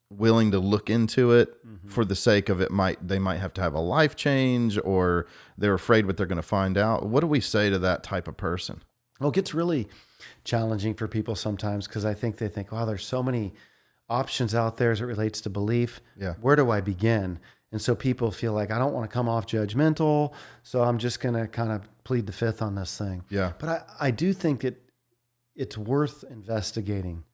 willing to look into it for the sake of it? They might have to have a life change, or they're afraid what they're going to find out? What do we say to that type of person? Well, it gets really challenging for people sometimes because I think they think, wow, there's so many options out there as it relates to belief. Yeah. Where do I begin? And so people feel like, I don't want to come off judgmental, so I'm just going to kind of plead the fifth on this thing. Yeah. But I do think it's worth investigating.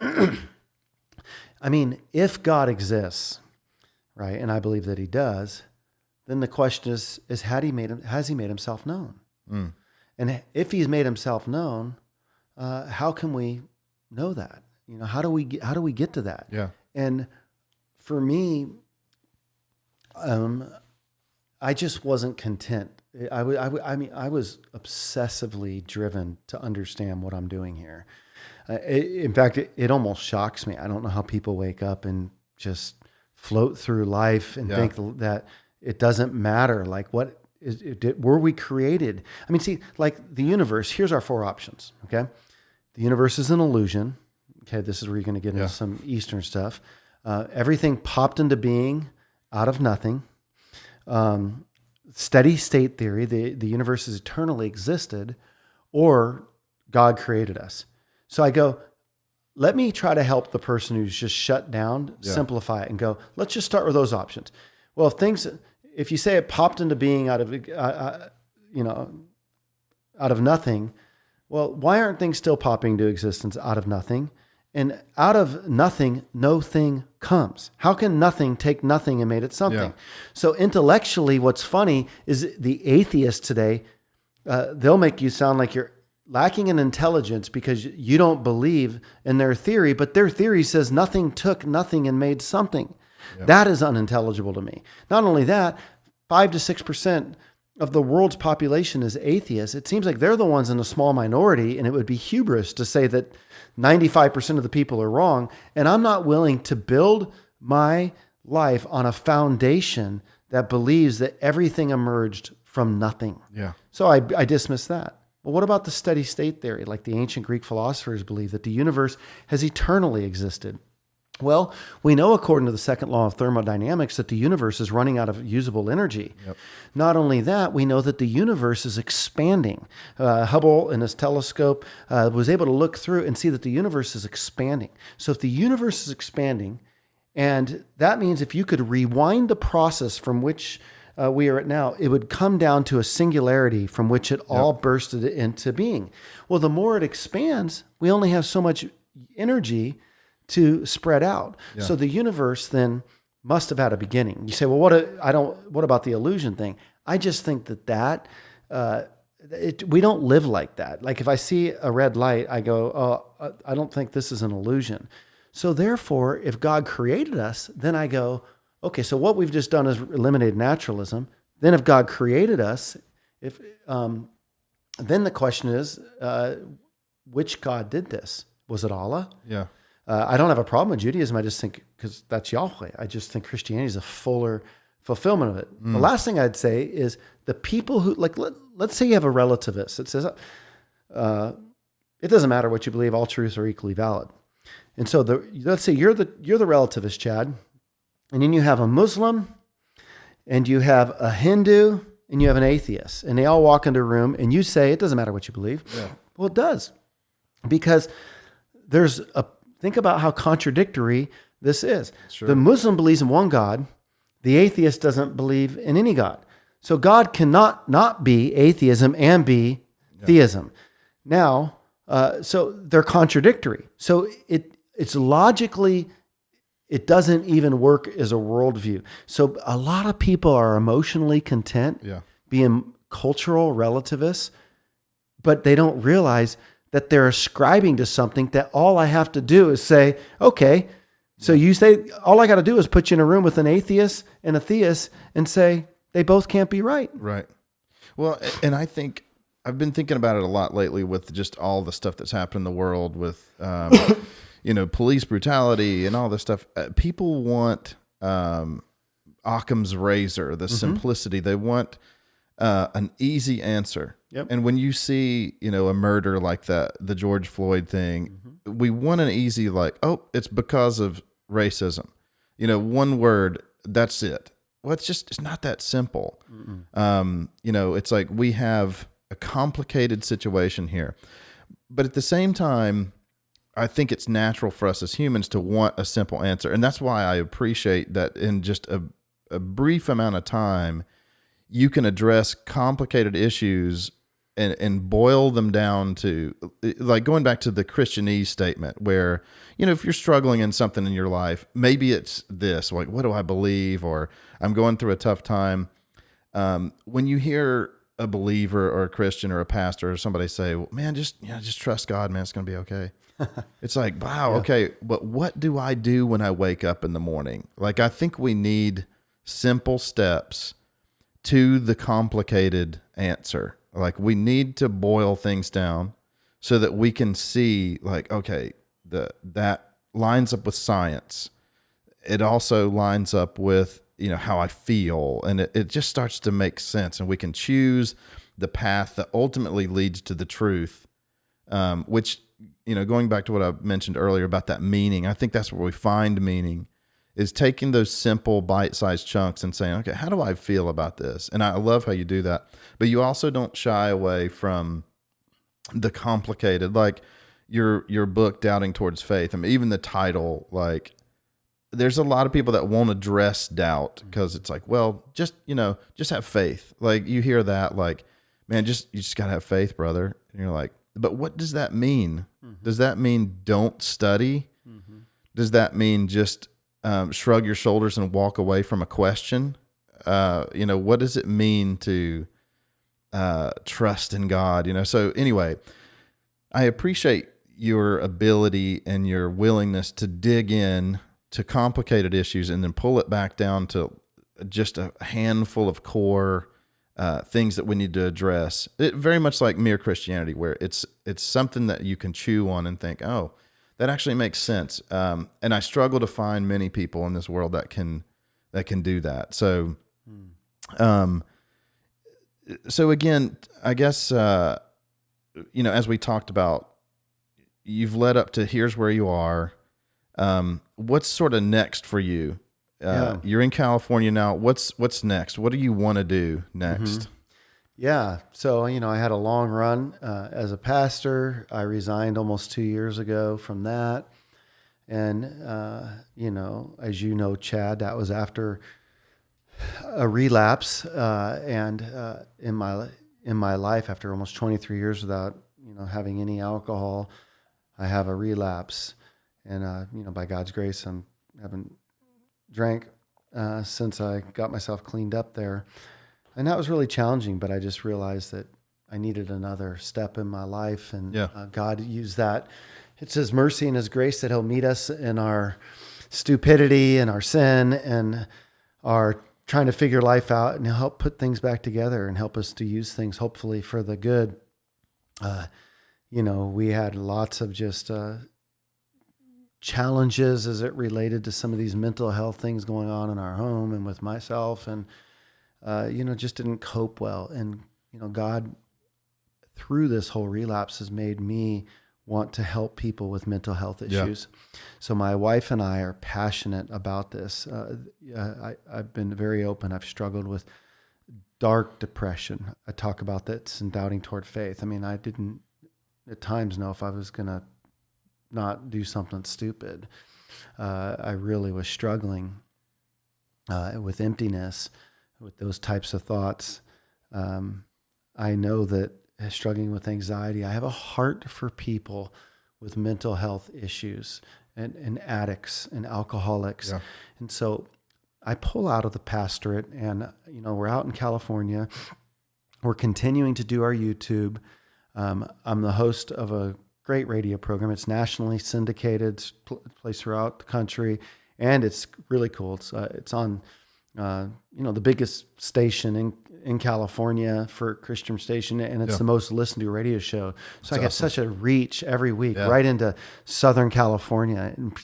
I mean, if God exists, right, and I believe that he does, then the question is has he made himself known? Mm. And if he's made himself known, how can we know that? How do we get to that? Yeah. And for me, I just wasn't content. I was obsessively driven to understand what I'm doing here. In fact, it almost shocks me. I don't know how people wake up and just float through life and think that it doesn't matter. Like, were we created? I mean, see, like the universe, here's our four options, okay? The universe is an illusion. Okay, this is where you're going to get into some Eastern stuff. Everything popped into being out of nothing. Steady state theory, the universe has eternally existed, or God created us. So I go, let me try to help the person who's just shut down, simplify it and go, let's just start with those options. Well, if you say it popped into being out of nothing, well, why aren't things still popping into existence out of nothing? And out of nothing, no thing comes. How can nothing take nothing and made it something? Yeah. So intellectually, what's funny is the atheists today, they'll make you sound like you're lacking in intelligence because you don't believe in their theory, but their theory says nothing took nothing and made something. Yeah. That is unintelligible to me. Not only that, 5 to 6% of the world's population is atheists. It seems like they're the ones in a small minority, and it would be hubris to say that 95% of the people are wrong. And I'm not willing to build my life on a foundation that believes that everything emerged from nothing. Yeah. So I dismiss that. But what about the steady state theory? Like the ancient Greek philosophers believe that the universe has eternally existed. Well, we know according to the second law of thermodynamics that the universe is running out of usable energy. Yep. Not only that, we know that the universe is expanding. Hubble in his telescope was able to look through and see that the universe is expanding. So if the universe is expanding, and that means if you could rewind the process from which we are at now, it would come down to a singularity from which it all bursted into being. Well, the more it expands, we only have so much energy to spread out. Yeah. So the universe then must have had a beginning. You say, well, what about the illusion thing? I just think that we don't live like that. Like if I see a red light, I go, oh, I don't think this is an illusion. So therefore, if God created us, then I go, okay, so what we've just done is eliminated naturalism. Then if God created us, then the question is, which God did this? Was it Allah? Yeah. I don't have a problem with Judaism. I just think, because that's Yahweh, I just think Christianity is a fuller fulfillment of it. The last thing I'd say is the people who, like, let's say you have a relativist that says, it doesn't matter what you believe, all truths are equally valid. And so let's say you're the relativist, Chad, and then you have a Muslim, and you have a Hindu, and you have an atheist, and they all walk into a room, and you say, it doesn't matter what you believe. Yeah. Well, it does, because think about how contradictory this is. Sure. The Muslim believes in one God. The atheist doesn't believe in any God. So God cannot not be atheism and be theism. Now, so they're contradictory. So it's logically, it doesn't even work as a worldview. So a lot of people are emotionally content being cultural relativists, but they don't realize that they're ascribing to something that all I have to do is say, okay, So you say, all I got to do is put you in a room with an atheist and a theist and say, they both can't be right. Right. Well, and I think I've been thinking about it a lot lately with just all the stuff that's happened in the world with, police brutality and all this stuff. People want Occam's razor, the simplicity. They want an easy answer. Yep. And when you see, a murder like that, the George Floyd thing, we want an easy, like, oh, it's because of racism. One word, that's it. Well, it's not that simple. It's like we have a complicated situation here. But at the same time, I think it's natural for us as humans to want a simple answer. And that's why I appreciate that in just a brief amount of time, you can address complicated issues and boil them down to, like, going back to the Christianese statement where, if you're struggling in something in your life, maybe it's this, like, what do I believe? Or I'm going through a tough time. When you hear a believer or a Christian or a pastor or somebody say, well, man, just trust God, man, it's going to be okay. It's like, wow, okay, but what do I do when I wake up in the morning? Like, I think we need simple steps to the complicated answer. Like, we need to boil things down so that we can see, like, okay, that lines up with science. It also lines up with, how I feel, and it just starts to make sense, and we can choose the path that ultimately leads to the truth, which, going back to what I mentioned earlier about that meaning, I think that's where we find meaning, is taking those simple bite-sized chunks and saying, okay, how do I feel about this? And I love how you do that. But you also don't shy away from the complicated, like your book, Doubting Towards Faith. I mean, even the title, like, there's a lot of people that won't address doubt because it's like, well, just have faith. Like, you hear that, like, man, you just got to have faith, brother. And you're like, but what does that mean? Does that mean don't study? Does that mean just shrug your shoulders and walk away from a question? What does it mean to trust in God? So anyway, I appreciate your ability and your willingness to dig in to complicated issues and then pull it back down to just a handful of core things that we need to address. It very much like Mere Christianity, where it's something that you can chew on and think, oh, that actually makes sense. And I struggle to find many people in this world that can do that. So, so again, I guess, as we talked about, you've led up to here's where you are. What's sort of next for you? You're in California now. What's next? What do you want to do next? Yeah. So, I had a long run as a pastor. I resigned almost 2 years ago from that. And, as you know, Chad, that was after a relapse. And in my life, after almost 23 years without, having any alcohol, I have a relapse. And, by God's grace, I haven't drank since I got myself cleaned up there. And that was really challenging, but I just realized that I needed another step in my life. And God used that. It's His mercy and His grace that He'll meet us in our stupidity and our sin and our trying to figure life out, and He'll help put things back together and help us to use things hopefully for the good. We had lots of just challenges as it related to some of these mental health things going on in our home and with myself, and just didn't cope well. And God, through this whole relapse, has made me want to help people with mental health issues. So my wife and I are passionate about this. I've been very open. I've struggled with dark depression. I talk about that in Doubting Toward Faith. I mean, I didn't at times know if I was going to not do something stupid. I really was struggling with emptiness, with those types of thoughts. I know that struggling with anxiety, I have a heart for people with mental health issues and addicts and alcoholics. Yeah. And so I pull out of the pastorate, and we're out in California. We're continuing to do our YouTube. I'm the host of a great radio program. It's nationally syndicated, it's placed throughout the country, and it's really cool. It's on, the biggest station in California for Christian station, and it's the most listened to radio show. So I get such a reach every week right into Southern California, and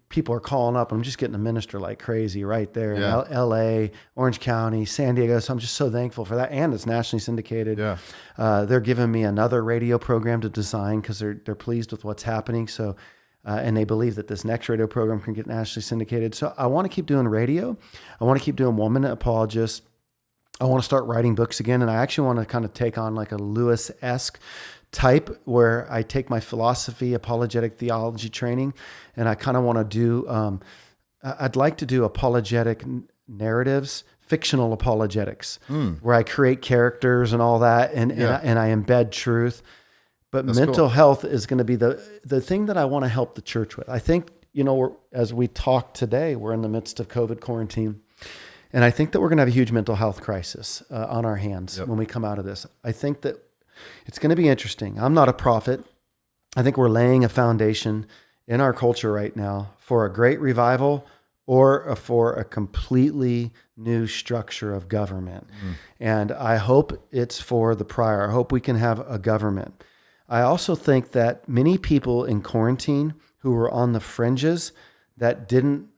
people are calling up. I'm just getting to minister like crazy right there in L.A., Orange County, San Diego. So I'm just so thankful for that. And it's nationally syndicated. Yeah. They're giving me another radio program to design because they're pleased with what's happening. So, and they believe that this next radio program can get nationally syndicated. So I want to keep doing radio. I want to keep doing Woman Apologist. I want to start writing books again. And I actually want to kind of take on like a Lewis-esque type where I take my philosophy, apologetic theology training, and I kind of want to do, I'd like to do apologetic narratives, fictional apologetics, where I create characters and all that, and I embed truth. But that's mental health is going to be the thing that I want to help the church with. I think, as we talk today, we're in the midst of COVID quarantine. And I think that we're going to have a huge mental health crisis on our hands when we come out of this. I think that it's going to be interesting. I'm not a prophet. I think we're laying a foundation in our culture right now for a great revival or for a completely new structure of government. And I hope it's for the prior. I hope we can have a government. I also think that many people in quarantine who were on the fringes that didn't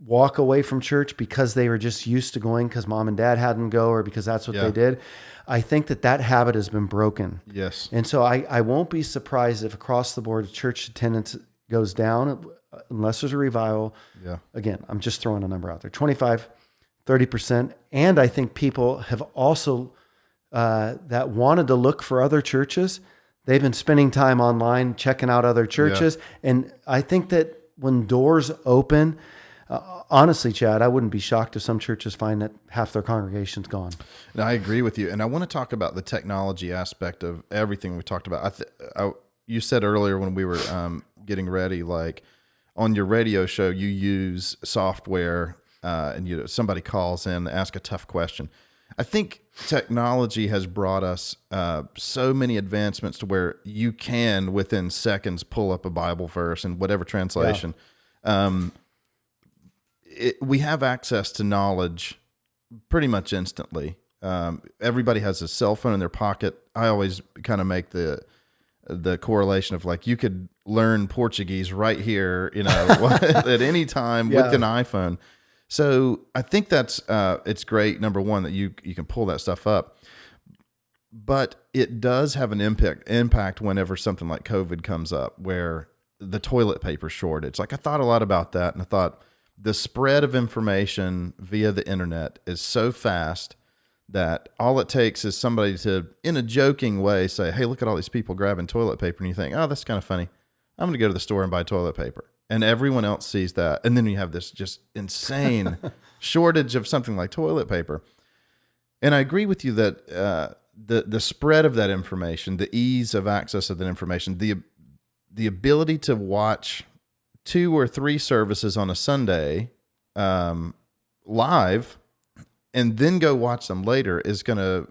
walk away from church because they were just used to going because mom and dad had them go or because that's what they did. I think that habit has been broken. Yes. And so I won't be surprised if across the board church attendance goes down unless there's a revival. Yeah. Again, I'm just throwing a number out there, 25, 30%. And I think people have also, that wanted to look for other churches. They've been spending time online, checking out other churches. Yeah. And I think that when doors open, honestly, Chad, I wouldn't be shocked if some churches find that half their congregation's gone. And I agree with you. And I want to talk about the technology aspect of everything we talked about. You said earlier when we were getting ready, like on your radio show, you use software and somebody calls in, ask a tough question. I think technology has brought us so many advancements to where you can, within seconds, pull up a Bible verse in whatever translation. Yeah. We have access to knowledge pretty much instantly. Everybody has a cell phone in their pocket. I always kind of make the correlation of like, you could learn Portuguese right here, at any time with an iPhone. So I think that's, it's great. Number one, that you can pull that stuff up, but it does have an impact whenever something like COVID comes up, where the toilet paper shortage. Like, I thought a lot about that, and I thought, the spread of information via the internet is so fast that all it takes is somebody to, in a joking way, say, hey, look at all these people grabbing toilet paper. And you think, oh, that's kind of funny. I'm going to go to the store and buy toilet paper. And everyone else sees that. And then you have this just insane shortage of something like toilet paper. And I agree with you that the spread of that information, the ease of access of that information, the ability to watch 2 or 3 services on a Sunday live and then go watch them later it's gonna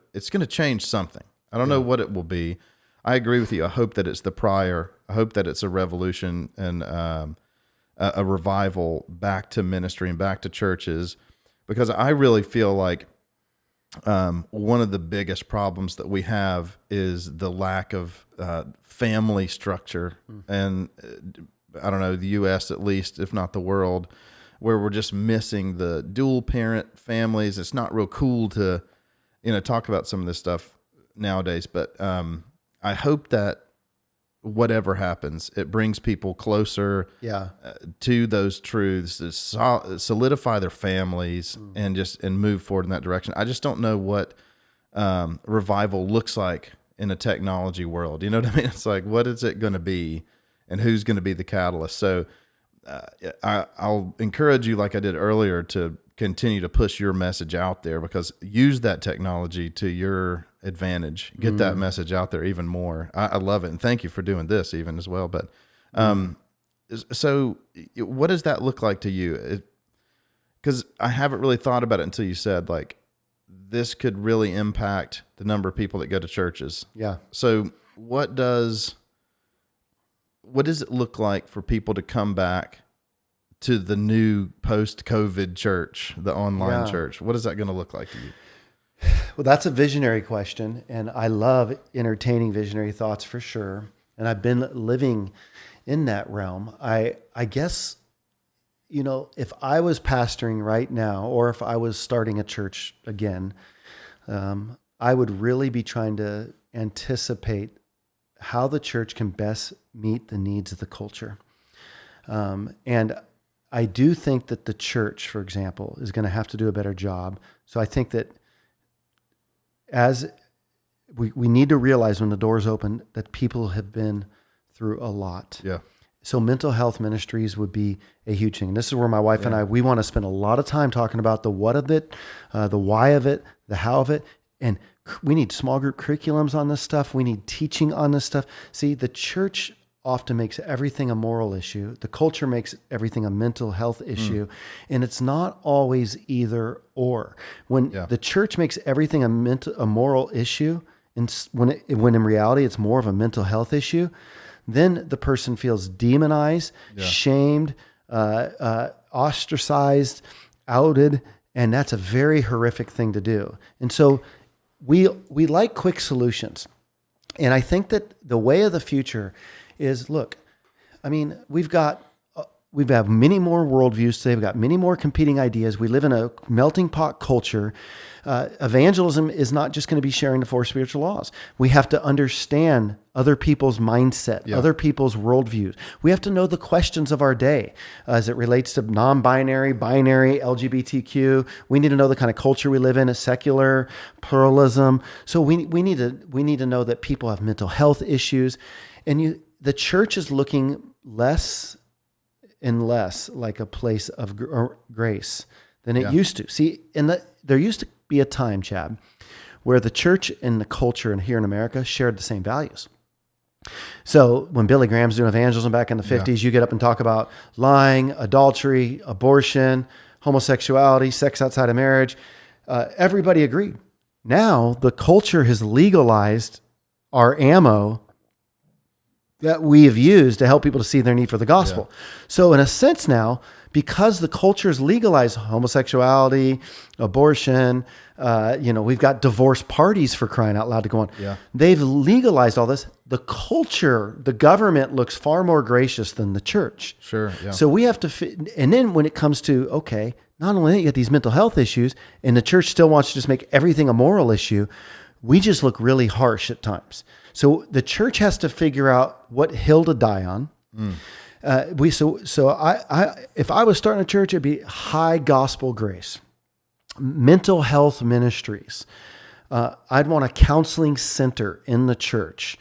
change something. I don't know what it will be. I agree with you. I hope that it's the prior. I hope that it's a revolution and a revival back to ministry and back to churches, because I really feel like one of the biggest problems that we have is the lack of family structure. And I don't know, the U.S. at least, if not the world, where we're just missing the dual parent families. It's not real cool to, talk about some of this stuff nowadays. But I hope that whatever happens, it brings people closer to those truths, to solidify their families and move forward in that direction. I just don't know what revival looks like in a technology world. You know what I mean? It's like, what is it going to be? And who's going to be the catalyst? So I'll encourage you, like I did earlier, to continue to push your message out there, because use that technology to your advantage. Get that message out there even more. I love it. And thank you for doing this even as well. But so what does that look like to you? Because I haven't really thought about it until you said, like, this could really impact the number of people that go to churches. Yeah. So what does what does it look like for people to come back to the new post-COVID church, the online church? What is that going to look like to you? Well, that's a visionary question, and I love entertaining visionary thoughts for sure. And I've been living in that realm. I guess, if I was pastoring right now, or if I was starting a church again, I would really be trying to anticipate how the church can best meet the needs of the culture. And I do think that the church, for example, is going to have to do a better job. So I think that as we need to realize when the doors open that people have been through a lot. Yeah. So mental health ministries would be a huge thing. And this is where my wife and I, we want to spend a lot of time talking about the what of it, the why of it, the how of it. And we need small group curriculums on this stuff. We need teaching on this stuff. See, the church often makes everything a moral issue. The culture makes everything a mental health issue. And it's not always either or. When the church makes everything a moral issue, and when in reality it's more of a mental health issue, then the person feels demonized, shamed, ostracized, outed, and that's a very horrific thing to do. And so we like quick solutions. And I think that the way of the future is, look, I mean, we have many more worldviews today. We've got many more competing ideas. We live in a melting pot culture. Evangelism is not just going to be sharing the four spiritual laws. We have to understand other people's mindset, other people's worldviews. We have to know the questions of our day as it relates to non-binary, binary, LGBTQ. We need to know the kind of culture we live in, a secular, pluralism. So we need to know that people have mental health issues, and the church is looking less and less like a place of grace than it used to. See, there used to be a time, Chad, where the church and the culture here in America shared the same values. So when Billy Graham's doing evangelism back in the 50s, you get up and talk about lying, adultery, abortion, homosexuality, sex outside of marriage. Everybody agreed. Now the culture has legalized our ammo that we have used to help people to see their need for the gospel. Yeah. So in a sense now, because the culture's legalized homosexuality, abortion, we've got divorce parties for crying out loud to go on. Yeah. They've legalized all this. The culture, the government looks far more gracious than the church. Sure. Yeah. So we have to and then when it comes to, okay, not only that, you get these mental health issues and the church still wants to just make everything a moral issue, we just look really harsh at times. So the church has to figure out what hill to die on. If I was starting a church, it'd be high gospel grace, mental health ministries. I'd want a counseling center in the church.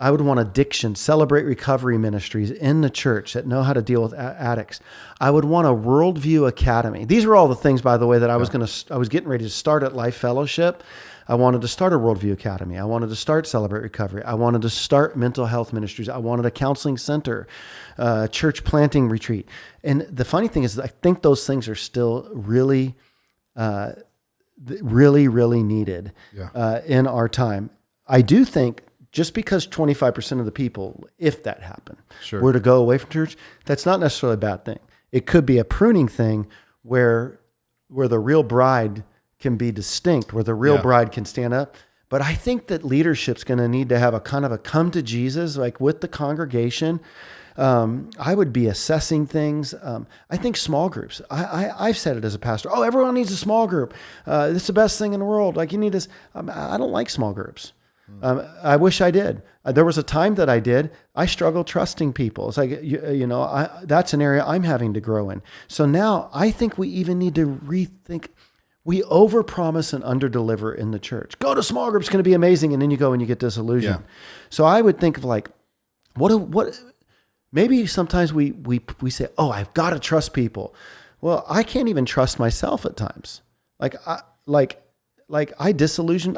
I would want addiction, celebrate recovery ministries in the church that know how to deal with addicts. I would want a worldview academy. These are all the things, by the way, that I was getting ready to start at Life Fellowship. I wanted to start a worldview academy. I wanted to start Celebrate Recovery. I wanted to start mental health ministries. I wanted a counseling center, church planting retreat. And the funny thing is, I think those things are still really, really needed in our time. I do think just because 25% of the people, if that happened, were to go away from church, that's not necessarily a bad thing. It could be a pruning thing where the real bride can be distinct, where the real bride can stand up. But I think that leadership's going to need to have a kind of a come to Jesus, like with the congregation. I would be assessing things. I think small groups, I've said it as a pastor, everyone needs a small group. It's the best thing in the world. Like you need this. I don't like small groups. I wish I did. There was a time that I did. I struggled trusting people. It's like, that's an area I'm having to grow in. So now I think we even need to rethink. We overpromise and underdeliver in the church. Go to small groups, it's going to be amazing. And then you go and you get disillusioned. Yeah. So I would think of like, what, maybe sometimes we say, I've got to trust people. Well, I can't even trust myself at times. I'm disillusioned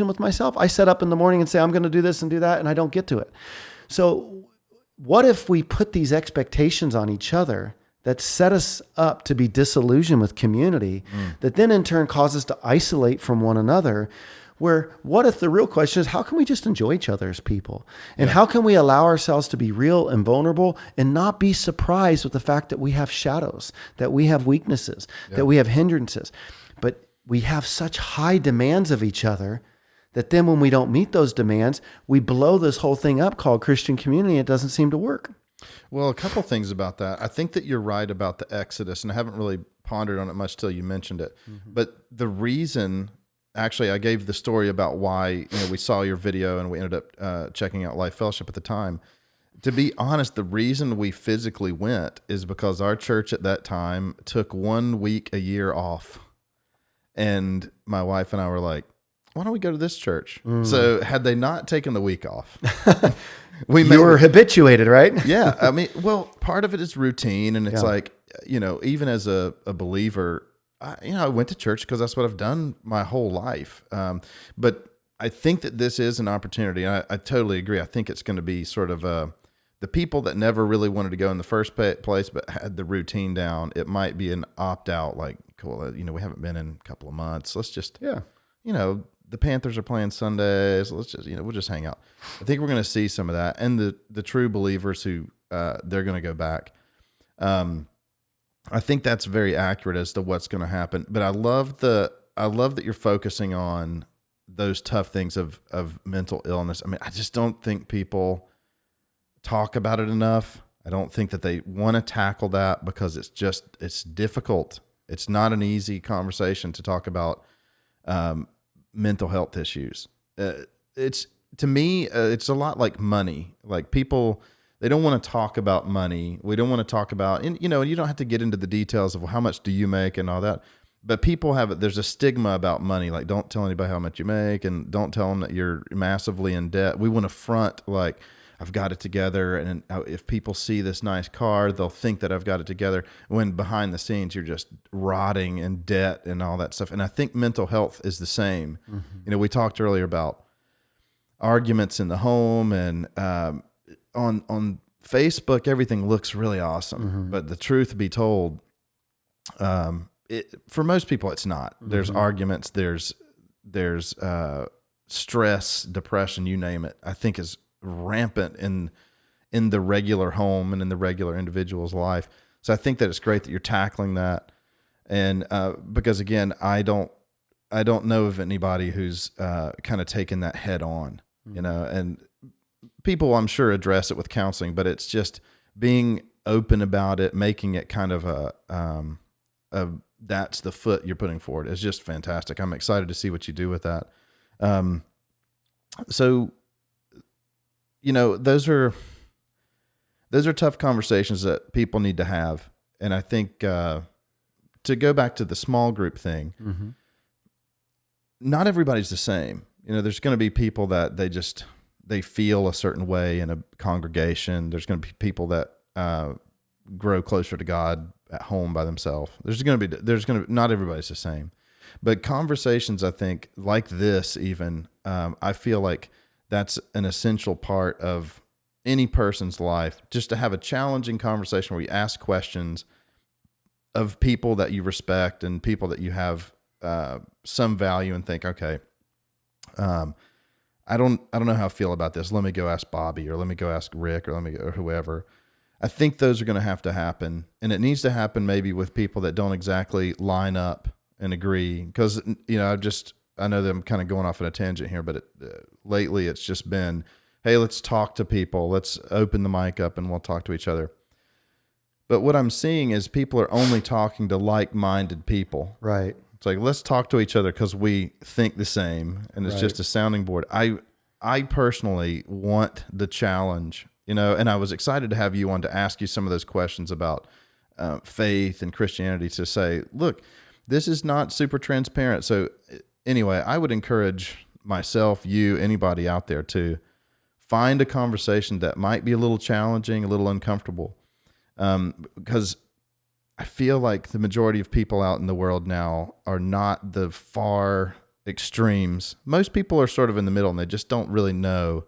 with myself. I set up in the morning and say, I'm going to do this and do that. And I don't get to it. So what if we put these expectations on each other that set us up to be disillusioned with community, that then in turn cause us to isolate from one another? where what if the real question is, how can we just enjoy each other as people? And how can we allow ourselves to be real and vulnerable and not be surprised with the fact that we have shadows, that we have weaknesses, that we have hindrances, but we have such high demands of each other that then when we don't meet those demands, we blow this whole thing up called Christian community. It doesn't seem to work. Well, a couple things about that. I think that you're right about the Exodus, and I haven't really pondered on it much till you mentioned it. But the reason, actually, I gave the story about why we saw your video and we ended up checking out Life Fellowship at the time. To be honest, the reason we physically went is because our church at that time took 1 week a year off. And my wife and I were like, why don't we go to this church? So had they not taken the week off, you were habituated, right? Yeah. I mean, well, part of it is routine. And it's like, even as a believer, I went to church because that's what I've done my whole life. But I think that this is an opportunity. I totally agree. I think it's going to be sort of the people that never really wanted to go in the first place, but had the routine down. It might be an opt out, like, cool, we haven't been in a couple of months. Let's just, the Panthers are playing Sundays. Let's just, we'll just hang out. I think we're going to see some of that. And the true believers who, they're going to go back. I think that's very accurate as to what's going to happen. But I love that you're focusing on those tough things of mental illness. I mean, I just don't think people talk about it enough. I don't think that they want to tackle that because it's difficult. It's not an easy conversation to talk about, mental health issues. To me, it's a lot like money. Like people, they don't want to talk about money. We don't want to talk about, and you don't have to get into the details of how much do you make and all that. But people there's a stigma about money. Like, don't tell anybody how much you make and don't tell them that you're massively in debt. We want to front like, I've got it together. And if people see this nice car, they'll think that I've got it together. When behind the scenes, you're just rotting in debt and all that stuff. And I think mental health is the same. We talked earlier about arguments in the home and on Facebook, everything looks really awesome. But the truth be told, for most people, it's not. There's arguments, there's stress, depression, you name it, I think is rampant in the regular home and in the regular individual's life. So I think that it's great that you're tackling that. And because again, I don't know of anybody who's kind of taken that head on, and people I'm sure address it with counseling, but it's just being open about it, making it kind of a that's the foot you're putting forward is just fantastic. I'm excited to see what you do with that. So, those are tough conversations that people need to have. And I think, to go back to the small group thing, not everybody's the same. There's going to be people that they feel a certain way in a congregation. There's going to be people that, grow closer to God at home by themselves. Not everybody's the same, but conversations, I think like this, even, I feel like that's an essential part of any person's life, just to have a challenging conversation where you ask questions of people that you respect and people that you have, some value and think, okay, I don't know how I feel about this. Let me go ask Bobby, or let me go ask Rick, or let me go, or whoever. I think those are going to have to happen, and it needs to happen maybe with people that don't exactly line up and agree. Because I know that I'm kind of going off on a tangent here, but lately it's just been, hey, let's talk to people. Let's open the mic up and we'll talk to each other. But what I'm seeing is people are only talking to like-minded people. Right. It's like, let's talk to each other because we think the same, and it's just a sounding board. I personally want the challenge, and I was excited to have you on to ask you some of those questions about faith and Christianity, to say, look, this is not super transparent. So anyway, I would encourage myself, you, anybody out there to find a conversation that might be a little challenging, a little uncomfortable, because I feel like the majority of people out in the world now are not the far extremes. Most people are sort of in the middle and they just don't really know.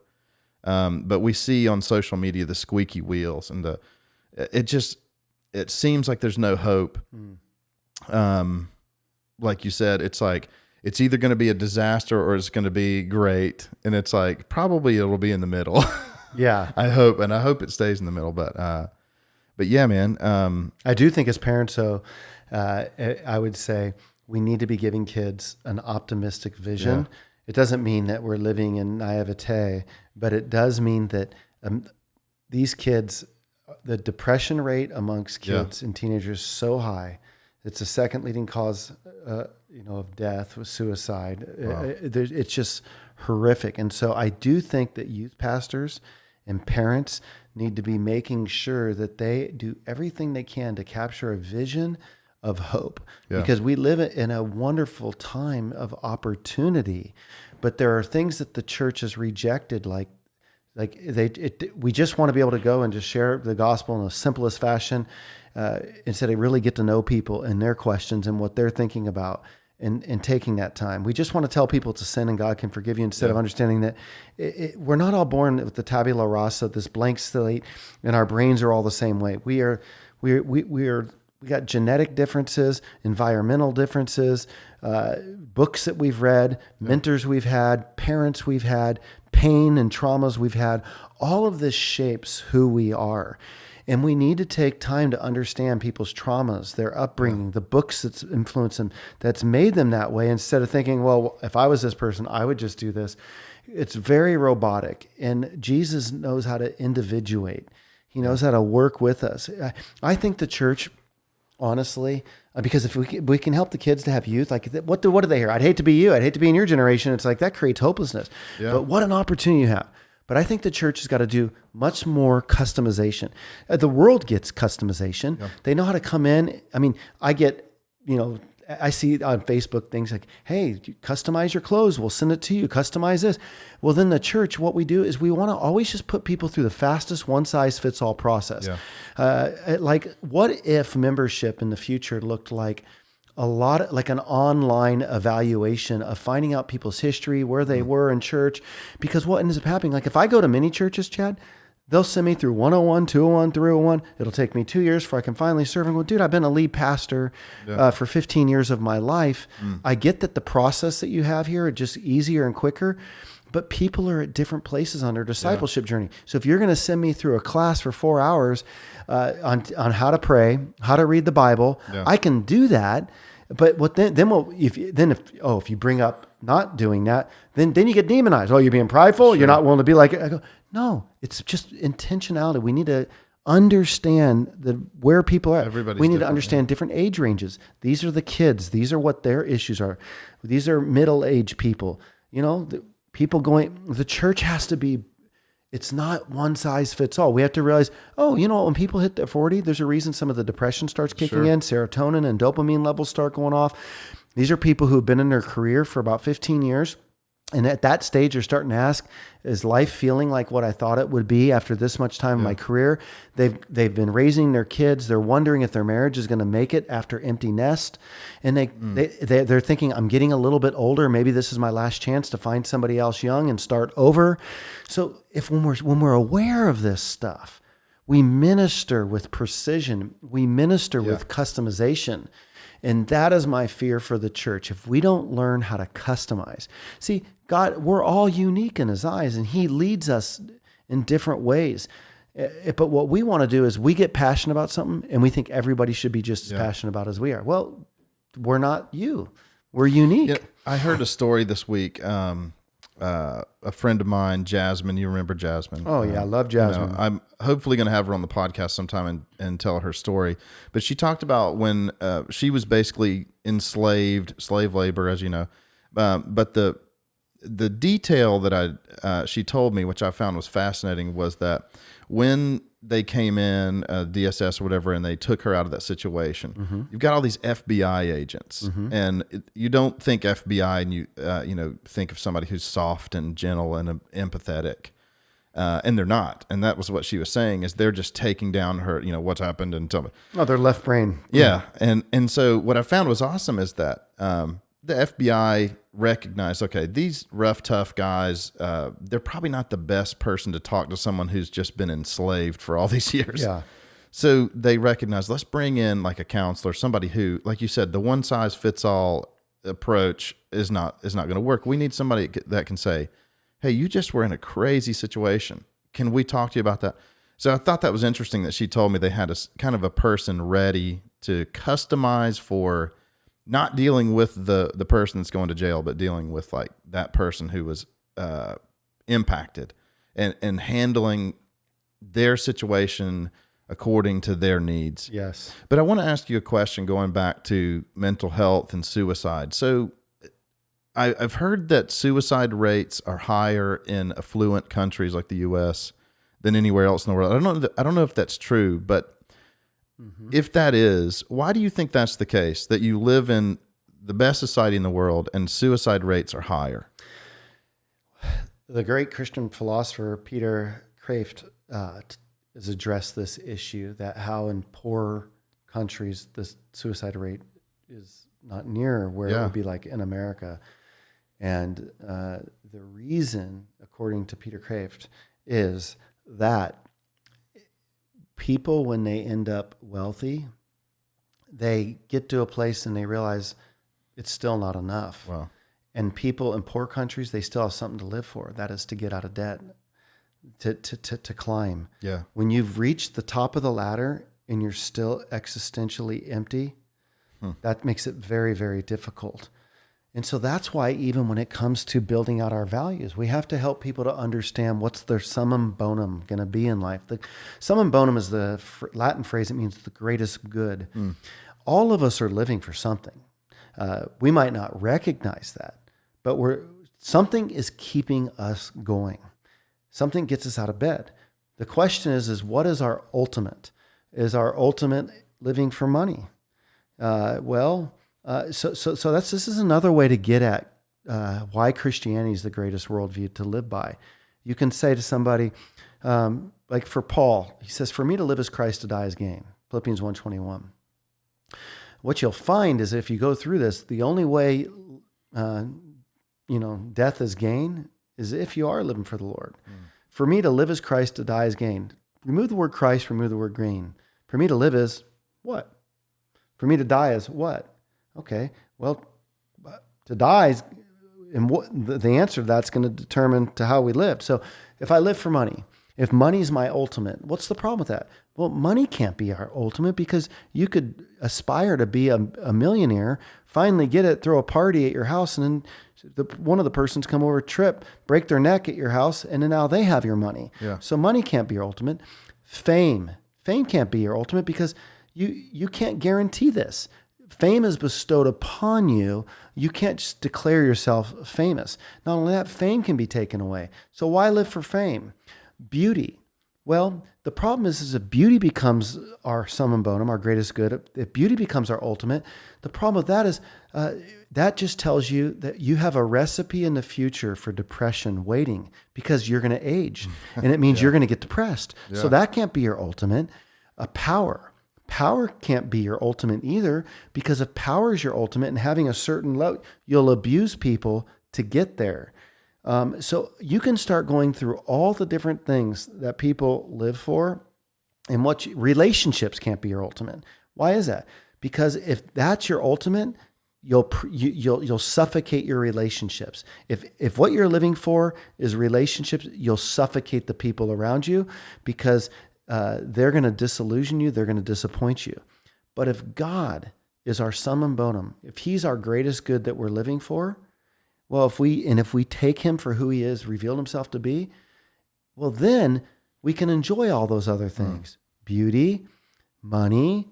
But we see on social media the squeaky wheels and it seems like there's no hope. Like you said, it's like it's either going to be a disaster or it's going to be great. And it's like, probably it'll be in the middle. Yeah. I hope it stays in the middle, but yeah, man. I do think as parents, though, I would say we need to be giving kids an optimistic vision. Yeah. It doesn't mean that we're living in naivete, but it does mean that these kids, the depression rate amongst kids and teenagers is so high. It's the second leading cause, of death with suicide. Wow. It's just horrific. And so I do think that youth pastors and parents need to be making sure that they do everything they can to capture a vision of hope, because we live in a wonderful time of opportunity, but there are things that the church has rejected, we just want to be able to go and just share the gospel in the simplest fashion, instead of really get to know people and their questions and what they're thinking about, and taking that time. We just want to tell people to sin and God can forgive you, instead of understanding that we're not all born with the tabula rasa, this blank slate, and our brains are all the same way. We got genetic differences, environmental differences, books that we've read, mentors we've had, parents we've had, pain and traumas we've had. All of this shapes who we are. And we need to take time to understand people's traumas, their upbringing, the books that's influenced them, that's made them that way, instead of thinking, well, if I was this person, I would just do this. It's very robotic. And Jesus knows how to individuate. He knows how to work with us. I think the church, honestly, because if we can help the kids to have youth, like what do they hear? I'd hate to be you. I'd hate to be in your generation. It's like that creates hopelessness. Yeah. But what an opportunity you have. But I think the church has got to do much more customization. The world gets customization. Yeah. They know how to come in. I mean, I see on Facebook things like, hey, customize your clothes. We'll send it to you. Customize this. Well, then the church, what we do is we want to always just put people through the fastest one-size-fits-all process. Yeah. Like, what if membership in the future looked like like an online evaluation of finding out people's history, where they were in church? Because what ends up happening, like if I go to many churches, Chad, they'll send me through 101, 201, 301. It'll take me 2 years before I can finally serve. And go, dude, I've been a lead pastor for 15 years of my life. I get that the process that you have here are just easier and quicker, but people are at different places on their discipleship journey. So if you're going to send me through a class for 4 hours on how to pray, how to read the Bible, I can do that. But if you bring up not doing that, then you get demonized. Oh, you're being prideful. Sure. You're not willing to be like it. I go, no, it's just intentionality. We need to understand where people are. We need to understand different age ranges. These are the kids. These are what their issues are. These are middle-aged people. The church has to be. It's not one size fits all. We have to realize, when people hit 40, there's a reason some of the depression starts kicking in, serotonin and dopamine levels start going off. These are people who've been in their career for about 15 years. And at that stage, you're starting to ask, is life feeling like what I thought it would be after this much time in my career? They've been raising their kids. They're wondering if their marriage is going to make it after empty nest. And they're thinking, I'm getting a little bit older. Maybe this is my last chance to find somebody else young and start over. So when we're aware of this stuff, we minister with precision. We minister with customization. And that is my fear for the church. If we don't learn how to customize. See, God, we're all unique in his eyes, and he leads us in different ways. But what we want to do is we get passionate about something, and we think everybody should be just as passionate about it as we are. Well, we're not you. We're unique. Yeah, I heard a story this week. A friend of mine, Jasmine, you remember Jasmine? Oh yeah, I love Jasmine. I'm hopefully going to have her on the podcast sometime and tell her story. But she talked about when she was basically enslaved, slave labor, as you know. But the detail that she told me, which I found was fascinating, was that when they came in, DSS or whatever, and they took her out of that situation, you've got all these FBI agents, and you don't think FBI and you think of somebody who's soft and gentle and empathetic, and they're not. And that was what she was saying, is they're just taking down her, what's happened and tell me. Oh, they're left brain. Yeah. And so what I found was awesome is that the FBI recognized, okay, these rough, tough guys, they're probably not the best person to talk to someone who's just been enslaved for all these years. Yeah. So they recognized, let's bring in like a counselor, somebody who, like you said, the one size fits all approach is not going to work. We need somebody that can say, "Hey, you just were in a crazy situation. Can we talk to you about that?" So I thought that was interesting that she told me they had a kind of a person ready to customize for not dealing with the person that's going to jail, but dealing with like that person who was impacted and handling their situation according to their needs. Yes. But I want to ask you a question going back to mental health and suicide. So I've heard that suicide rates are higher in affluent countries like the U.S. than anywhere else in the world. I don't know if that's true, but if that is, why do you think that's the case, that you live in the best society in the world and suicide rates are higher? The great Christian philosopher Peter Kraft has addressed this issue, that how in poor countries the suicide rate is not near where it would be like in America. And the reason, according to Peter Kraft, is that people, when they end up wealthy, they get to a place and they realize it's still not enough. Wow. And people in poor countries, they still have something to live for. That is to get out of debt, to climb. Yeah. When you've reached the top of the ladder and you're still existentially empty, that makes it very, very difficult. And so that's why even when it comes to building out our values, we have to help people to understand what's their summum bonum going to be in life. The summum bonum is the Latin phrase. It means the greatest good. All of us are living for something. We might not recognize that, but something is keeping us going. Something gets us out of bed. The question is what is our ultimate? Is our ultimate living for money? So this is another way to get at why Christianity is the greatest worldview to live by. You can say to somebody, like for Paul, he says, "For me to live is Christ, to die is gain." Philippians 1:21. What you'll find is if you go through this, the only way, death is gain is if you are living for the Lord. For me to live is Christ, to die is gain. Remove the word Christ, remove the word gain. For me to live is what? For me to die is what? Okay, well, to die is, and what the answer to that's going to determine to how we live. So if I live for money, if money is my ultimate, what's the problem with that? Well, money can't be our ultimate, because you could aspire to be a millionaire, finally get it, throw a party at your house, and then one of the persons come over, trip, break their neck at your house, and then now they have your money. Yeah. So money can't be your ultimate. Fame can't be your ultimate, because you can't guarantee this. Fame is bestowed upon you. You can't just declare yourself famous. Not only that, fame can be taken away. So why live for fame? Beauty. Well, the problem is if beauty becomes our summum bonum, our greatest good, if beauty becomes our ultimate, the problem with that is that just tells you that you have a recipe in the future for depression waiting, because you're going to age, and it means you're going to get depressed. Yeah. So that can't be your ultimate. Power can't be your ultimate either, because if power is your ultimate and having a certain level, you'll abuse people to get there. So you can start going through all the different things that people live for, and relationships can't be your ultimate. Why is that? Because if that's your ultimate, you'll suffocate your relationships. If what you're living for is relationships, you'll suffocate the people around you, because they're going to disillusion you. They're going to disappoint you. But if God is our summum bonum, if he's our greatest good that we're living for, well, if we take him for who he is, revealed himself to be, well, then we can enjoy all those other things. Beauty, money,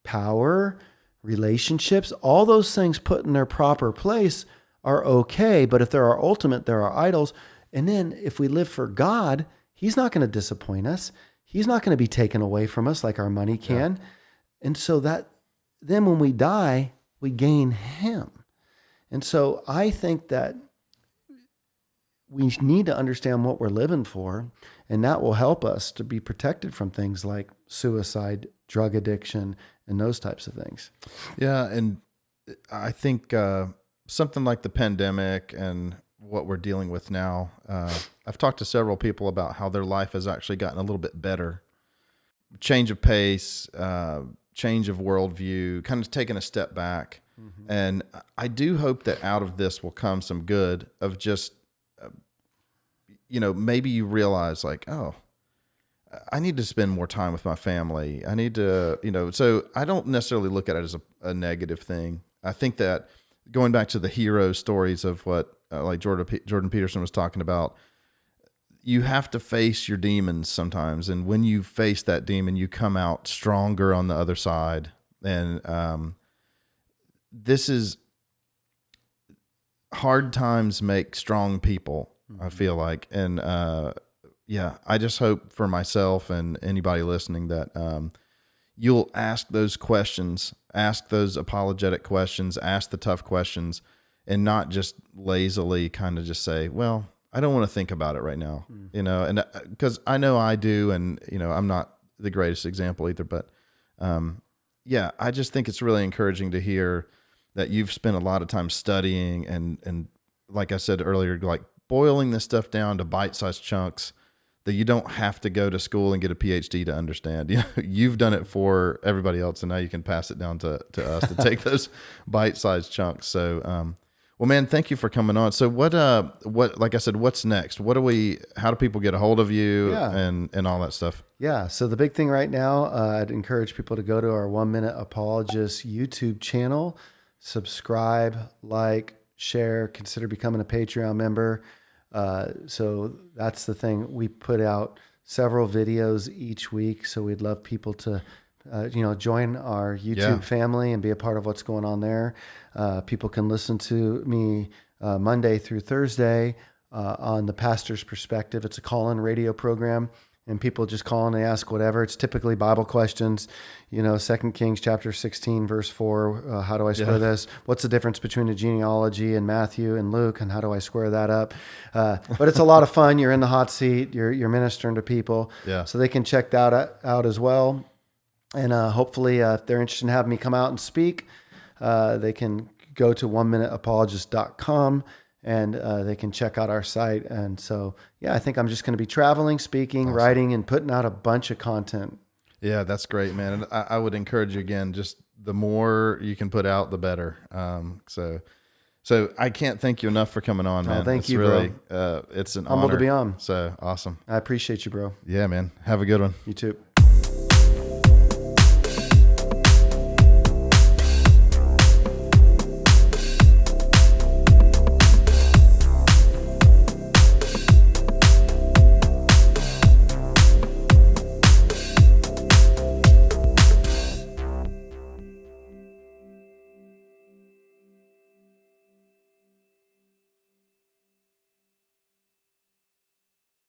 power, relationships, all those things put in their proper place are okay. But if they're our ultimate, they're our idols. And then if we live for God, he's not going to disappoint us. He's not going to be taken away from us like our money can. Yeah. And so then when we die, we gain him. And so I think that we need to understand what we're living for, and that will help us to be protected from things like suicide, drug addiction, and those types of things. Yeah, and I think something like the pandemic and what we're dealing with now, I've talked to several people about how their life has actually gotten a little bit better. Change of pace, change of worldview, kind of taking a step back. And I do hope that out of this will come some good of just, maybe you realize like, oh, I need to spend more time with my family. I need to, so I don't necessarily look at it as a negative thing. I think that going back to the hero stories of what like Jordan Peterson was talking about, you have to face your demons sometimes. And when you face that demon, you come out stronger on the other side. And this is hard times make strong people, I feel like. And I just hope for myself and anybody listening that you'll ask those questions, ask those apologetic questions, ask the tough questions, and not just lazily kind of just say, well, I don't want to think about it right now, and because I know I do, and, I'm not the greatest example either, but I just think it's really encouraging to hear that you've spent a lot of time studying and like I said earlier, like boiling this stuff down to bite-sized chunks that you don't have to go to school and get a PhD to understand. You've done it for everybody else, and now you can pass it down to us to take those bite-sized chunks. So, well, man, thank you for coming on. So what, like I said, what's next? How do people get a hold of you and all that stuff? Yeah. So the big thing right now, I'd encourage people to go to our 1 Minute Apologist YouTube channel, subscribe, like, share, consider becoming a Patreon member. So that's the thing. We put out several videos each week. So we'd love people to, join our YouTube family and be a part of what's going on there. People can listen to me Monday through Thursday on the Pastor's Perspective. It's a call-in radio program, and people just call in and ask whatever. It's typically Bible questions, 2 Kings chapter 16, verse 4. How do I square this? What's the difference between a genealogy in Matthew and Luke, and how do I square that up? But it's a lot of fun. You're in the hot seat. You're ministering to people. Yeah. So they can check that out as well. And hopefully, if they're interested in having me come out and speak, they can go to 1minuteapologist.com and they can check out our site. And so, I think I'm just going to be traveling, speaking, writing, and putting out a bunch of content. Yeah, that's great, man. And I would encourage you again, just the more you can put out, the better. So I can't thank you enough for coming on, man. Thank you, bro. It's an Humble honor to be on. So awesome. I appreciate you, bro. Yeah, man. Have a good one. You too.